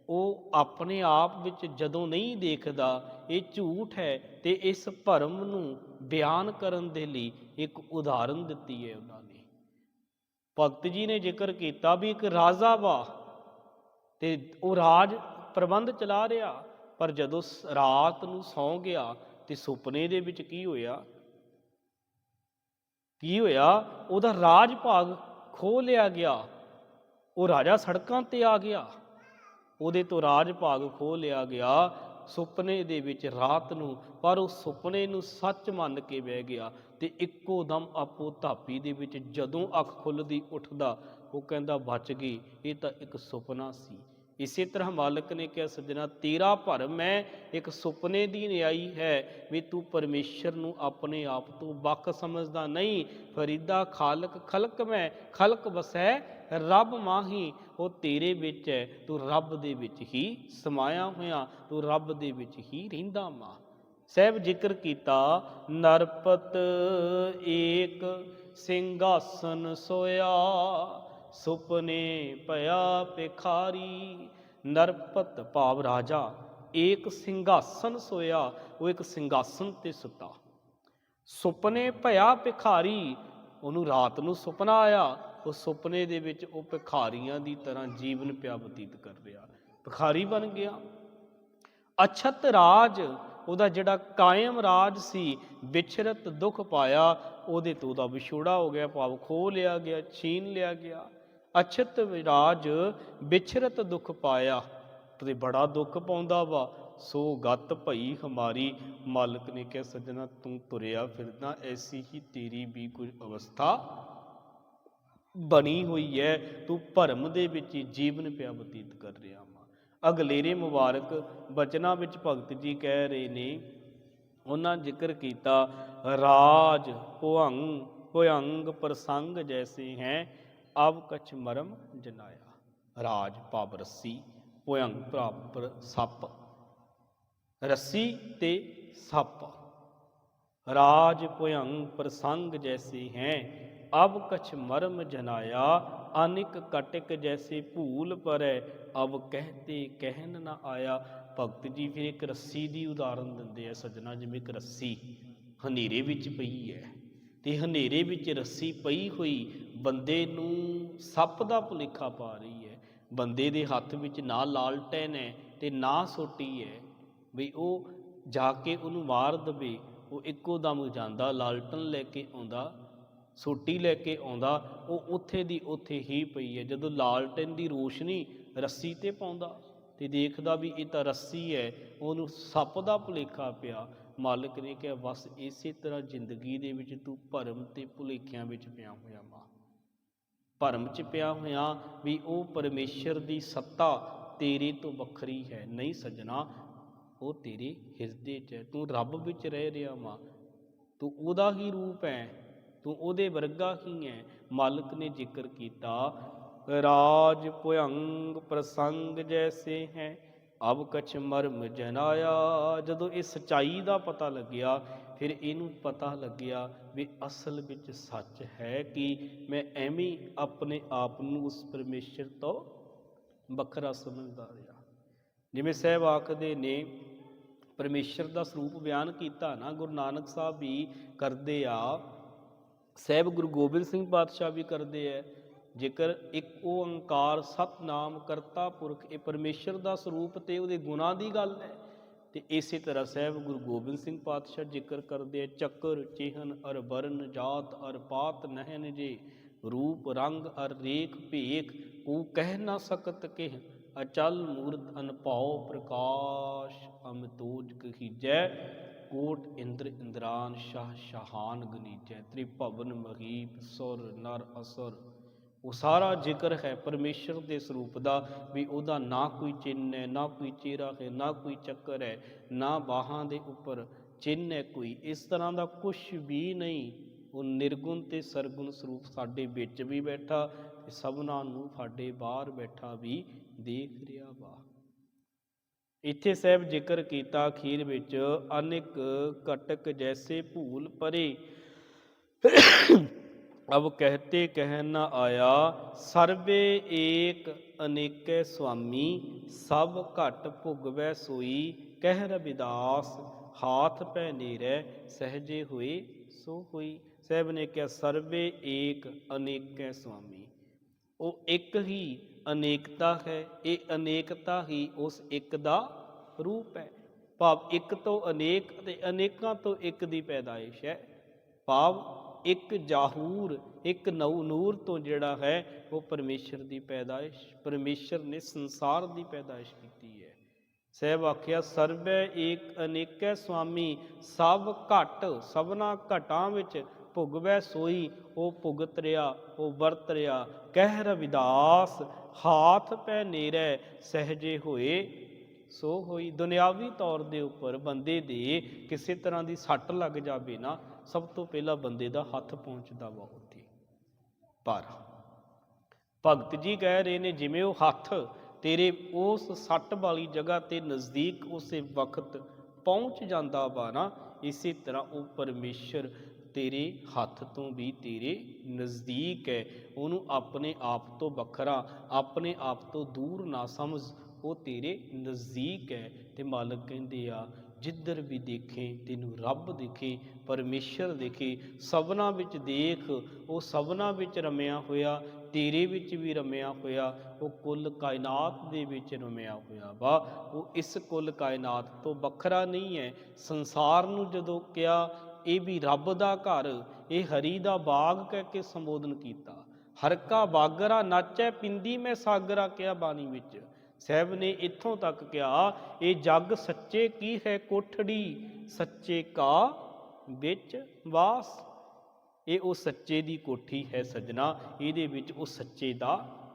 [SPEAKER 1] ਉਹ ਆਪਣੇ ਆਪ ਵਿੱਚ ਜਦੋਂ ਨਹੀਂ ਦੇਖਦਾ, ਇਹ ਝੂਠ ਹੈ। ਤੇ ਇਸ ਭਰਮ ਨੂੰ ਬਿਆਨ ਕਰਨ ਦੇ ਲਈ ਇੱਕ ਉਦਾਹਰਨ ਦਿੱਤੀ ਹੈ ਉਹਨਾਂ ਨੇ। ਭਗਤ ਜੀ ਨੇ ਜ਼ਿਕਰ ਕੀਤਾ ਵੀ ਇੱਕ ਰਾਜਾ ਵਾ ਤੇ ਉਹ ਰਾਜ ਪ੍ਰਬੰਧ ਚਲਾ ਰਿਹਾ, ਪਰ ਜਦੋਂ ਰਾਤ ਨੂੰ ਸੌਂ ਗਿਆ ਤੇ ਸੁਪਨੇ ਦੇ ਵਿੱਚ ਕੀ ਹੋਇਆ, ਉਹਦਾ ਰਾਜ ਭਾਗ ਖੋਹ ਲਿਆ ਗਿਆ। ਉਹ ਰਾਜਾ ਸੜਕਾਂ ਤੇ ਆ ਗਿਆ, ਉਹਦੇ ਤੋਂ ਰਾਜ ਭਾਗ ਖੋਹ ਲਿਆ ਗਿਆ ਸੁਪਨੇ ਦੇ ਵਿੱਚ ਰਾਤ ਨੂੰ। ਪਰ ਉਹ ਸੁਪਨੇ ਨੂੰ ਸੱਚ ਮੰਨ ਕੇ ਬਹਿ ਗਿਆ ਤੇ ਇੱਕੋ ਦਮ ਆਪੋ ਧਾਪੀ ਦੇ ਵਿੱਚ ਜਦੋਂ ਅੱਖ ਖੁੱਲ੍ਹਦੀ ਉੱਠਦਾ, ਉਹ ਕਹਿੰਦਾ ਬਚ ਗਈ, ਇਹ ਤਾਂ ਇੱਕ ਸੁਪਨਾ ਸੀ। ਇਸੇ ਤਰ੍ਹਾਂ ਮਾਲਕ ਨੇ ਕਿਹਾ, ਸੱਜਣਾ ਤੇਰਾ ਭਰਮ ਹੈ ਇੱਕ ਸੁਪਨੇ ਦੀ ਨਿਆਈ ਹੈ ਵੀ ਤੂੰ ਪਰਮੇਸ਼ਰ ਨੂੰ ਆਪਣੇ ਆਪ ਤੋਂ ਵੱਖ ਸਮਝਦਾ ਨਹੀਂ। ਫਰੀਦਾ ਖਾਲਕ ਖਲਕ ਮੈਂ, ਖਲਕ ਵਸੈ ਰੱਬ ਮਾਹੀ। ਉਹ ਤੇਰੇ ਵਿੱਚ ਹੈ, ਤੂੰ ਰੱਬ ਦੇ ਵਿੱਚ ਹੀ ਸਮਾਇਆ ਹੋਇਆ, ਤੂੰ ਰੱਬ ਦੇ ਵਿੱਚ ਹੀ ਰਹਿੰਦਾ ਮਾਂ। ਸਾਹਿਬ ਜ਼ਿਕਰ ਕੀਤਾ, ਨਰਪਤ ਏਕ ਸਿੰਘਾਸਨ ਸੋਇਆ, ਸੁਪਨੇ ਭਇਆ ਭਿਖਾਰੀ। ਨਰਪਤ ਭਾਵ ਰਾਜਾ, ਏਕ ਸਿੰਘਾਸਨ ਸੋਇਆ, ਉਹ ਇੱਕ ਸਿੰਘਾਸਨ ਤੇ ਸੁੱਤਾ। ਸੁਪਨੇ ਭਇਆ ਭਿਖਾਰੀ, ਉਹਨੂੰ ਰਾਤ ਨੂੰ ਸੁਪਨਾ ਆਇਆ, ਉਹ ਸੁਪਨੇ ਦੇ ਵਿੱਚ ਉਹ ਭਿਖਾਰੀਆਂ ਦੀ ਤਰ੍ਹਾਂ ਜੀਵਨ ਪਿਆ ਬਤੀਤ ਕਰ ਰਿਹਾ, ਭਿਖਾਰੀ ਬਣ ਗਿਆ। ਅਛਤ ਰਾਜ, ਉਹਦਾ ਜਿਹੜਾ ਕਾਇਮ ਰਾਜ ਸੀ, ਵਿਛਰਤ ਦੁੱਖ ਪਾਇਆ, ਉਹਦੇ ਤੋਂ ਉਹਦਾ ਵਿਛੋੜਾ ਹੋ ਗਿਆ, ਭਾਵ ਖੋਹ ਲਿਆ ਗਿਆ, ਛੀਨ ਲਿਆ ਗਿਆ। ਅਛਤ ਰਾਜ ਵਿਛਰਤ ਦੁੱਖ ਪਾਇਆ, ਤੇ ਬੜਾ ਦੁੱਖ ਪਾਉਂਦਾ ਵਾ। ਸੋ ਗਤ ਭਈ ਹਮਾਰੀ, ਮਾਲਕ ਨੇ ਕਿਹਾ ਸੱਜਣਾ ਤੂੰ ਤੁਰਿਆ ਫਿਰਦਾ, ਐਸੀ ਹੀ ਤੇਰੀ ਵੀ ਕੋਈ ਅਵਸਥਾ ਬਣੀ ਹੋਈ ਹੈ, ਤੂੰ ਭਰਮ ਦੇ ਵਿੱਚ ਹੀ ਜੀਵਨ ਪਿਆ ਬਤੀਤ ਕਰ ਰਿਹਾ ਵਾ। ਅਗਲੇਰੇ ਮੁਬਾਰਕ ਬਚਨਾਂ ਵਿੱਚ ਭਗਤ ਜੀ ਕਹਿ ਰਹੇ ਨੇ, ਉਹਨਾਂ ਜ਼ਿਕਰ ਕੀਤਾ, ਰਾਜ ਭੁਅੰਗ ਪ੍ਰਸੰਗ ਜੈਸੇ ਹੈ, ਅਬ ਕਛ ਮਰਮ ਜਨਾਇਆ। ਰਾਜ ਭਾਵ ਰੱਸੀ, ਭੁਅੰਗ ਭਾਵ ਸੱਪ, ਰੱਸੀ ਤੇ ਸੱਪ। ਰਾਜ ਭੁਅੰਗ ਪ੍ਰਸੰਗ ਜੈਸੇ ਹੈ, ਅਬ ਕਛ ਮਰਮ ਜਨਾਇਆ। ਅਨਿਕ ਕਟਿਕ ਜੈਸੇ ਭੂਲ ਪਰੈ, ਅਬ ਕਹਿਤੇ ਕਹਿਨ ਨਾ ਆਇਆ। ਭਗਤ ਜੀ ਫਿਰ ਇੱਕ ਰੱਸੀ ਦੀ ਉਦਾਹਰਨ ਦਿੰਦੇ ਆ ਸੱਜਣਾ, ਜਿਵੇਂ ਇੱਕ ਰੱਸੀ ਹਨੇਰੇ ਵਿੱਚ ਪਈ ਹੈ ਤੇ ਹਨੇਰੇ ਵਿੱਚ ਰੱਸੀ ਪਈ ਹੋਈ ਬੰਦੇ ਨੂੰ ਸੱਪ ਦਾ ਭੁਲੇਖਾ ਪਾ ਰਹੀ ਹੈ। ਬੰਦੇ ਦੇ ਹੱਥ ਵਿੱਚ ਨਾ ਲਾਲਟੈਨ ਹੈ ਤੇ ਨਾ ਸੋਟੀ ਹੈ ਵੀ ਉਹ ਜਾ ਕੇ ਉਹਨੂੰ ਮਾਰ ਦਵੇ। ਉਹ ਇੱਕੋ ਦਮ ਜਾਂਦਾ, ਲਾਲਟਨ ਲੈ ਕੇ ਆਉਂਦਾ, ਸੋਟੀ ਲੈ ਕੇ ਆਉਂਦਾ, ਉਹ ਉੱਥੇ ਦੀ ਉੱਥੇ ਹੀ ਪਈ ਹੈ। ਜਦੋਂ ਲਾਲਟਨ ਦੀ ਰੋਸ਼ਨੀ ਰੱਸੀ ਤੇ ਪਾਉਂਦਾ ਤੇ ਦੇਖਦਾ ਵੀ ਇਹ ਤਾਂ ਰੱਸੀ ਹੈ, ਉਹਨੂੰ ਸੱਪ ਦਾ ਭੁਲੇਖਾ ਪਿਆ। ਮਾਲਕ ਨੇ ਕਿਹਾ ਬਸ ਇਸੇ ਤਰ੍ਹਾਂ ਜ਼ਿੰਦਗੀ ਦੇ ਵਿੱਚ ਤੂੰ ਭਰਮ ਤੇ ਭੁਲੇਖਿਆਂ ਵਿੱਚ ਪਿਆ ਹੋਇਆ ਵਾ, ਭਰਮ 'ਚ ਪਿਆ ਹੋਇਆ ਵੀ ਉਹ ਪਰਮੇਸ਼ਰ ਦੀ ਸੱਤਾ ਤੇਰੇ ਤੋਂ ਵੱਖਰੀ ਹੈ। ਨਹੀਂ ਸੱਜਣਾ, ਉਹ ਤੇਰੇ ਹਿਰਦੇ 'ਚ ਹੈ, ਤੂੰ ਰੱਬ ਵਿੱਚ ਰਹਿ ਰਿਹਾ ਵਾ, ਤੂੰ ਉਹਦਾ ਹੀ ਰੂਪ ਹੈ, ਤੂੰ ਉਹਦੇ ਵਰਗਾ ਹੀ ਹੈ। ਮਾਲਕ ਨੇ ਜ਼ਿਕਰ ਕੀਤਾ, ਰਾਜ ਭੁਅੰਗ ਪ੍ਰਸੰਗ ਜੈਸੇ ਹੈ, ਅਬ ਕਛ ਮਰਮ ਜਨਾਇਆ। ਜਦੋਂ ਇਹ ਸੱਚਾਈ ਦਾ ਪਤਾ ਲੱਗਿਆ, ਫਿਰ ਇਹਨੂੰ ਪਤਾ ਲੱਗਿਆ ਵੀ ਅਸਲ ਵਿੱਚ ਸੱਚ ਹੈ ਕਿ ਮੈਂ ਐਵੇਂ ਆਪਣੇ ਆਪ ਨੂੰ ਉਸ ਪਰਮੇਸ਼ਰ ਤੋਂ ਵੱਖਰਾ ਸਮਝਦਾ ਰਿਹਾ। ਜਿਵੇਂ ਸਾਹਿਬ ਆਖਦੇ ਨੇ, ਪਰਮੇਸ਼ਰ ਦਾ ਸਰੂਪ ਬਿਆਨ ਕੀਤਾ ਨਾ ਗੁਰੂ ਨਾਨਕ ਸਾਹਿਬ ਵੀ ਕਰਦੇ ਆ, ਸਾਹਿਬ ਗੁਰੂ ਗੋਬਿੰਦ ਸਿੰਘ ਪਾਤਸ਼ਾਹ ਵੀ ਕਰਦੇ ਹੈ ਜੇਕਰ ਇੱਕ ਓੰਕਾਰ ਸਤਿਨਾਮ ਕਰਤਾ ਪੁਰਖ। ਇਹ ਪਰਮੇਸ਼ਰ ਦਾ ਸਰੂਪ ਤੇ ਉਹਦੇ ਗੁਣਾਂ ਦੀ ਗੱਲ ਹੈ। ਤੇ ਇਸੇ ਤਰ੍ਹਾਂ ਸਾਹਿਬ ਗੁਰੂ ਗੋਬਿੰਦ ਸਿੰਘ ਪਾਤਸ਼ਾਹ ਜ਼ਿਕਰ ਕਰਦੇ ਆ, ਚੱਕਰ ਚਿਹਨ ਅਰ ਵਰਨ ਜਾਤ ਅਰ ਪਾਤ ਨਹਿਨ ਜੇ, ਰੂਪ ਰੰਗ ਅਰ ਰੇਖ ਭੇਖ ਕੋ ਕਹਿ ਨਾ ਸਕਤ ਕਿਹ, ਅਚਲ ਮੂਰਤ ਅਨਭਉ ਪ੍ਰਕਾਸ਼ ਅਮਿਤੋਜ ਕਹੀਜੈ, ਕੋਟ ਇੰਦਰ ਇੰਦਰਾਨ ਸ਼ਾਹ ਸ਼ਾਹਾਨ ਗਨੀਜੈ, ਤ੍ਰਿਭਵਨ ਮਹੀਪ ਸੁਰ ਨਰ ਅਸੁਰ। ਉਹ ਸਾਰਾ ਜ਼ਿਕਰ ਹੈ ਪਰਮੇਸ਼ਰ ਦੇ ਸਰੂਪ ਦਾ ਵੀ ਉਹਦਾ ਨਾ ਕੋਈ ਚਿੰਨ੍ਹ ਹੈ, ਨਾ ਕੋਈ ਚਿਹਰਾ ਹੈ, ਨਾ ਕੋਈ ਚੱਕਰ ਹੈ, ਨਾ ਬਾਹਾਂ ਦੇ ਉੱਪਰ ਚਿੰਨ੍ਹ ਹੈ ਕੋਈ, ਇਸ ਤਰ੍ਹਾਂ ਦਾ ਕੁਛ ਵੀ ਨਹੀਂ। ਉਹ ਨਿਰਗੁਣ ਤੇ ਸਰਗੁਣ ਸਰੂਪ ਸਾਡੇ ਵਿੱਚ ਵੀ ਬੈਠਾ ਤੇ ਸਭਨਾਂ ਨੂੰ ਸਾਡੇ ਬਾਹਰ ਬੈਠਾ ਵੀ ਦੇਖ ਰਿਹਾ ਵਾ। ਇੱਥੇ ਸਾਹਿਬ ਜ਼ਿਕਰ ਕੀਤਾ ਅਖੀਰ ਵਿੱਚ, ਅਨਿਕ ਕਟਕ ਜੈਸੇ ਭੂਲ ਪਰੇ ਅਬ ਕਹਿਤੇ ਕਹਿ ਨ ਆਇਆ, ਸਰਵੇ ਏਕ ਅਨੇਕੇ ਸੁਆਮੀ ਸਭ ਘਟ ਭੁਗਵੈ ਸੋਈ, ਕਹਿ ਰਵਿਦਾਸ ਹਾਥ ਪੈ ਨੇਰੈ ਸਹਿਜੇ ਹੋਏ ਸੋ ਹੋਈ। ਸਾਹਿਬ ਨੇ ਕਿਹਾ ਸਰਵੇ ਏਕ ਅਨੇਕੈ ਸੁਆਮੀ, ਉਹ ਇੱਕ ਹੀ ਅਨੇਕਤਾ ਹੈ, ਇਹ ਅਨੇਕਤਾ ਹੀ ਉਸ ਇੱਕ ਦਾ ਰੂਪ ਹੈ। ਭਾਵ ਇੱਕ ਤੋਂ ਅਨੇਕ ਅਤੇ ਅਨੇਕਾਂ ਤੋਂ ਇੱਕ ਦੀ ਪੈਦਾਇਸ਼ ਹੈ। ਭਾਵ ਇੱਕ ਜਾਹੂਰ, ਇੱਕ ਨੂਰ ਤੋਂ ਜਿਹੜਾ ਹੈ ਉਹ ਪਰਮੇਸ਼ਰ ਦੀ ਪੈਦਾਇਸ਼, ਪਰਮੇਸ਼ਰ ਨੇ ਸੰਸਾਰ ਦੀ ਪੈਦਾਇਸ਼ ਕੀਤੀ ਹੈ। ਸਾਹਿਬ ਆਖਿਆ ਸਰਵੈ ਏਕ ਅਨੇਕੈ ਸੁਆਮੀ, ਸਭ ਘਟ ਸਭਨਾ ਘਟਾਂ ਵਿੱਚ ਭੁਗਵੈ ਸੋਈ, ਉਹ ਭੁਗਤ ਰਿਹਾ, ਉਹ ਵਰਤ ਰਿਹਾ। ਕਹਿ ਰਵਿਦਾਸ ਹਾਥ ਪੈ ਨੇਰੈ ਸਹਿਜੇ ਹੋਏ ਸੋ ਹੋਈ। ਦੁਨਿਆਵੀ ਤੌਰ ਦੇ ਉੱਪਰ ਬੰਦੇ ਦੇ ਕਿਸੇ ਤਰ੍ਹਾਂ ਦੀ ਸੱਟ ਲੱਗ ਜਾਵੇ ਨਾ, ਸਭ ਤੋਂ ਪਹਿਲਾਂ ਬੰਦੇ ਦਾ ਹੱਥ ਪਹੁੰਚਦਾ ਵਾ ਉੱਥੇ। ਪਰ ਭਗਤ ਜੀ ਕਹਿ ਰਹੇ ਨੇ ਜਿਵੇਂ ਉਹ ਹੱਥ ਤੇਰੇ ਉਸ ਸੱਟ ਵਾਲੀ ਜਗ੍ਹਾ ਤੇ ਨਜ਼ਦੀਕ ਉਸੇ ਵਕਤ ਪਹੁੰਚ ਜਾਂਦਾ ਵਾ ਨਾ, ਇਸੇ ਤਰ੍ਹਾਂ ਉਹ ਪਰਮੇਸ਼ਰ ਤੇਰੇ ਹੱਥ ਤੋਂ ਵੀ ਤੇਰੇ ਨਜ਼ਦੀਕ ਹੈ। ਉਹਨੂੰ ਆਪਣੇ ਆਪ ਤੋਂ ਵੱਖਰਾ, ਆਪਣੇ ਆਪ ਤੋਂ ਦੂਰ ਨਾ ਸਮਝ, ਉਹ ਤੇਰੇ ਨਜ਼ਦੀਕ ਹੈ। ਤੇ ਮਾਲਕ ਕਹਿੰਦੇ ਆ ਜਿੱਧਰ ਵੀ ਦੇਖੇ ਤੈਨੂੰ ਰੱਬ ਦਿਖੇ, ਪਰਮੇਸ਼ਰ ਦਿਖੇ, ਸਭਨਾਂ ਵਿੱਚ ਦੇਖ, ਉਹ ਸਭਨਾਂ ਵਿੱਚ ਰਮਿਆ ਹੋਇਆ, ਤੇਰੇ ਵਿੱਚ ਵੀ ਰਮਿਆ ਹੋਇਆ, ਉਹ ਕੁੱਲ ਕਾਇਨਾਤ ਦੇ ਵਿੱਚ ਰਮਿਆ ਹੋਇਆ ਵਾ। ਉਹ ਇਸ ਕੁੱਲ ਕਾਇਨਾਤ ਤੋਂ ਵੱਖਰਾ ਨਹੀਂ ਹੈ। ਸੰਸਾਰ ਨੂੰ ਜਦੋਂ ਕਿਹਾ ਇਹ ਵੀ ਰੱਬ ਦਾ ਘਰ, ਇਹ ਹਰੀ ਦਾ ਬਾਗ ਕਹਿ ਕੇ ਸੰਬੋਧਨ ਕੀਤਾ। ਹਰ ਕਾ ਬਾਗਰਾ ਨਾਚੈ ਪਿੰਦੀ ਮੈਂ ਸਾਗਰਾ ਕਿਹਾ ਬਾਣੀ ਵਿੱਚ। ਸਾਹਿਬ ਨੇ ਇੱਥੋਂ ਤੱਕ ਕਿਹਾ ਇਹ ਜੱਗ ਸੱਚੇ ਕੀ ਹੈ ਕੋਠੜੀ, ਸੱਚੇ ਕਾ ਵਿੱਚ ਵਾਸ। ਇਹ ਉਹ ਸੱਚੇ ਦੀ ਕੋਠੀ ਹੈ ਸੱਜਣਾ, ਇਹਦੇ ਵਿੱਚ ਉਹ ਸੱਚੇ ਦਾ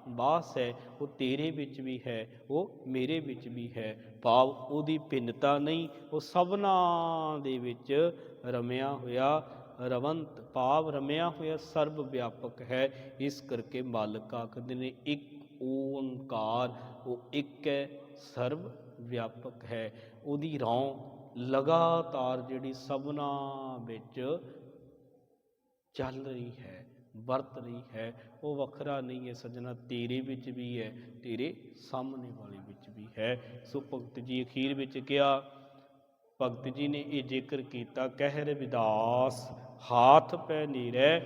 [SPEAKER 1] ਵਾਸ ਹੈ। ਉਹ ਤੇਰੇ ਵਿੱਚ ਵੀ ਹੈ, ਉਹ ਮੇਰੇ ਵਿੱਚ ਵੀ ਹੈ। ਭਾਵ ਉਹਦੀ ਭਿੰਨਤਾ ਨਹੀਂ, ਉਹ ਸਭਨਾਂ ਦੇ ਵਿੱਚ ਰਮਿਆ ਹੋਇਆ ਰਵੰਤ, ਭਾਵ ਰਮਿਆ ਹੋਇਆ ਸਰਬ ਵਿਆਪਕ ਹੈ। ਇਸ ਕਰਕੇ ਮਾਲਕ ਆਖਦੇ ਨੇ ਇੱਕ ਓੰਕਾਰ, ਉਹ ਇੱਕ ਹੈ, ਸਰਬ ਵਿਆਪਕ ਹੈ। ਉਹਦੀ ਰੌਂ ਲਗਾਤਾਰ ਜਿਹੜੀ ਸਭਨਾਂ ਵਿੱਚ ਚੱਲ ਰਹੀ ਹੈ, ਵਰਤ ਰਹੀ ਹੈ, ਉਹ ਵੱਖਰਾ ਨਹੀਂ ਹੈ ਸੱਜਣਾ। ਤੇਰੇ ਵਿੱਚ ਵੀ ਹੈ, ਤੇਰੇ ਸਾਹਮਣੇ ਵਾਲੇ ਵਿੱਚ ਵੀ ਹੈ। ਸੋ ਭਗਤ ਜੀ ਅਖੀਰ ਵਿੱਚ ਕਿਹਾ, ਭਗਤ ਜੀ ਨੇ ਇਹ ਜ਼ਿਕਰ ਕੀਤਾ ਕਹਿ ਰਵਿਦਾਸ ਹਾਥ ਪੈ ਨੇਰੈ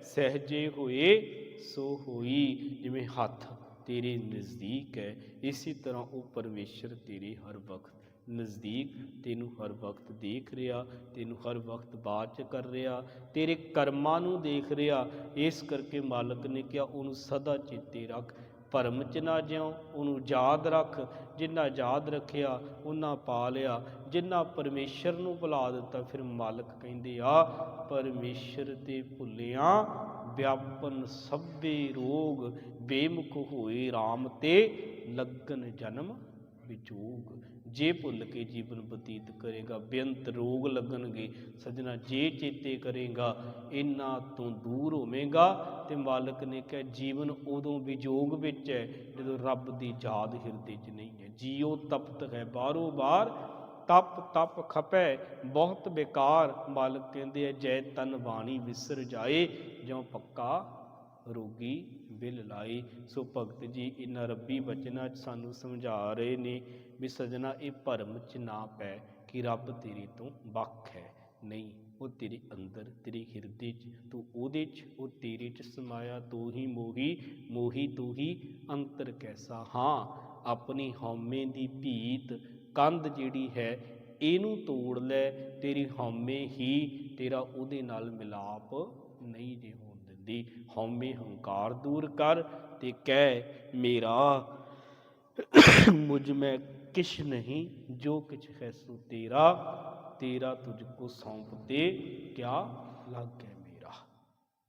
[SPEAKER 1] ਸਹਿਜੇ ਹੋਏ ਸੋ ਹੋਈ। ਜਿਵੇਂ ਹੱਥ ਤੇਰੇ ਨਜ਼ਦੀਕ ਹੈ, ਇਸੇ ਤਰ੍ਹਾਂ ਉਹ ਪਰਮੇਸ਼ਰ ਤੇਰੇ ਹਰ ਵਕਤ ਨਜ਼ਦੀਕ, ਤੈਨੂੰ ਹਰ ਵਕਤ ਦੇਖ ਰਿਹਾ, ਤੈਨੂੰ ਹਰ ਵਕਤ ਬਾਤ ਕਰ ਰਿਹਾ, ਤੇਰੇ ਕਰਮਾਂ ਨੂੰ ਦੇਖ ਰਿਹਾ। ਇਸ ਕਰਕੇ ਮਾਲਕ ਨੇ ਕਿਹਾ ਉਹਨੂੰ ਸਦਾ ਚੇਤੇ ਰੱਖ, ਭਰਮ 'ਚ ਨਾ ਜਿਉਂ, ਉਹਨੂੰ ਯਾਦ ਰੱਖ। ਜਿੰਨਾ ਯਾਦ ਰੱਖਿਆ ਉਹਨਾਂ ਪਾ ਲਿਆ, ਜਿੰਨਾ ਪਰਮੇਸ਼ਰ ਨੂੰ ਭੁਲਾ ਦਿੱਤਾ। ਫਿਰ ਮਾਲਕ ਕਹਿੰਦੇ ਆ ਪਰਮੇਸ਼ਰ ਤੇ ਭੁੱਲਿਆ ਵਿਆਪਨ ਸਭੇ ਰੋਗ, ਬੇਮੁਖ ਹੋਏ ਰਾਮ ਤੇ ਲੱਗਨ ਜਨਮ ਵਿਜੋਗ। ਜੇ ਭੁੱਲ ਕੇ ਜੀਵਨ ਬਤੀਤ ਕਰੇਗਾ ਬੇਅੰਤ ਰੋਗ ਲੱਗਣਗੇ ਸੱਜਣਾ। ਜੇ ਚੇਤੇ ਕਰੇਗਾ ਇਹਨਾਂ ਤੋਂ ਦੂਰ ਹੋਵੇਗਾ। ਤੇ ਮਾਲਕ ਨੇ ਕਿਹਾ ਜੀਵਨ ਉਦੋਂ ਵਿਜੋਗ ਵਿੱਚ ਹੈ ਜਦੋਂ ਰੱਬ ਦੀ ਯਾਦ ਹਿਰਦੇ 'ਚ ਨਹੀਂ ਹੈ। ਜੀਓ ਤਪਤ ਹੈ ਬਾਰੋ ਬਾਰ, ਤਪ ਤਪ ਖਪੈ ਬਹੁਤ ਬੇਕਾਰ। ਮਾਲਕ ਕਹਿੰਦੇ ਆ ਜੈ ਤਨ ਬਾਣੀ ਵਿਸਰ ਜਾਏ, ਜਿਉਂ ਪੱਕਾ ਰੋਗੀ ਬਿਲ ਲਾਏ। ਸੋ ਭਗਤ ਜੀ ਇਹਨਾਂ ਰੱਬੀ ਬਚਨਾਂ 'ਚ ਸਾਨੂੰ ਸਮਝਾ ਰਹੇ ਨੇ ਵੀ ਸੱਜਣਾ ਇਹ ਭਰਮ 'ਚ ਨਾ ਪੈ ਕਿ ਰੱਬ ਤੇਰੇ ਤੋਂ ਵੱਖ ਹੈ। ਨਹੀਂ, ਉਹ ਤੇਰੇ ਅੰਦਰ, ਤੇਰੇ ਹਿਰਦੇ 'ਚ, ਤੂੰ ਉਹਦੇ 'ਚ, ਉਹ ਤੇਰੇ 'ਚ ਸਮਾਇਆ। ਤੂੰ ਹੀ ਮੋਹੀ, ਮੋਹੀ ਤੂੰ ਹੀ ਅੰਤਰ ਕੈਸਾ। ਹਾਂ, ਆਪਣੀ ਹਉਮੈ ਦੀ ਭੀਤ ਕੰਧ ਜਿਹੜੀ ਹੈ ਇਹਨੂੰ ਤੋੜ ਲੈ, ਤੇਰੀ ਹਉਮੈ ਹੀ ਤੇਰਾ ਉਹਦੇ ਨਾਲ ਮਿਲਾਪ ਨਹੀਂ ਜੇ ਹੋਣ ਦਿੰਦੀ। ਹਉਮੈ ਹੰਕਾਰ ਦੂਰ ਕਰ ਤੇ ਕਹਿ ਮੇਰਾ ਮੁਝ ਮੈਂ ਕਿਛ ਨਹੀਂ, ਜੋ ਕਿਛ ਹੈ ਸੋ ਤੇਰਾ, ਤੇਰਾ ਤੁਝ ਕੋ ਸੌਂਪ ਤੇ ਕਿਆ ਲਾਗੈ ਮੇਰਾ।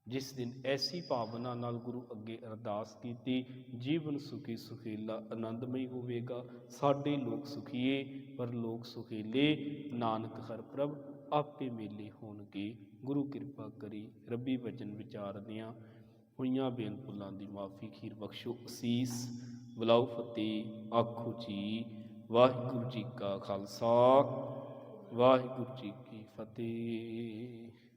[SPEAKER 1] ਜਿਸ ਦਿਨ ਐਸੀ ਭਾਵਨਾ ਨਾਲ ਗੁਰੂ ਅੱਗੇ ਅਰਦਾਸ ਕੀਤੀ, ਜੀਵਨ ਸੁਖੀ ਸੁਖੇਲਾ ਆਨੰਦਮਈ ਹੋਵੇਗਾ। ਸਾਡੇ ਲੋਕ ਸੁਖੀਏ ਪਰ ਲੋਕ ਸੁਖੇਲੇ, ਨਾਨਕ ਹਰ ਪ੍ਰਭ ਆਪੇ ਮੇਲੇ ਹੋਣਗੇ। ਗੁਰੂ ਕਿਰਪਾ ਕਰੀ। ਰੱਬੀ ਵਚਨ ਵਿਚਾਰਦਿਆਂ ਹੋਈਆਂ ਬੇਨ ਭੁੱਲਾਂ ਦੀ ਮਾਫੀ, ਖੀਰ ਬਖਸ਼ੋ ਅਸੀਸ, ਬੁਲਾਓ ਫਤਿਹ, ਆਖੋ ਜੀ ਵਾਹਿਗੁਰੂ ਜੀ ਕਾ ਖਾਲਸਾ, ਵਾਹਿਗੁਰੂ ਜੀ ਕੀ ਫਤਿਹ।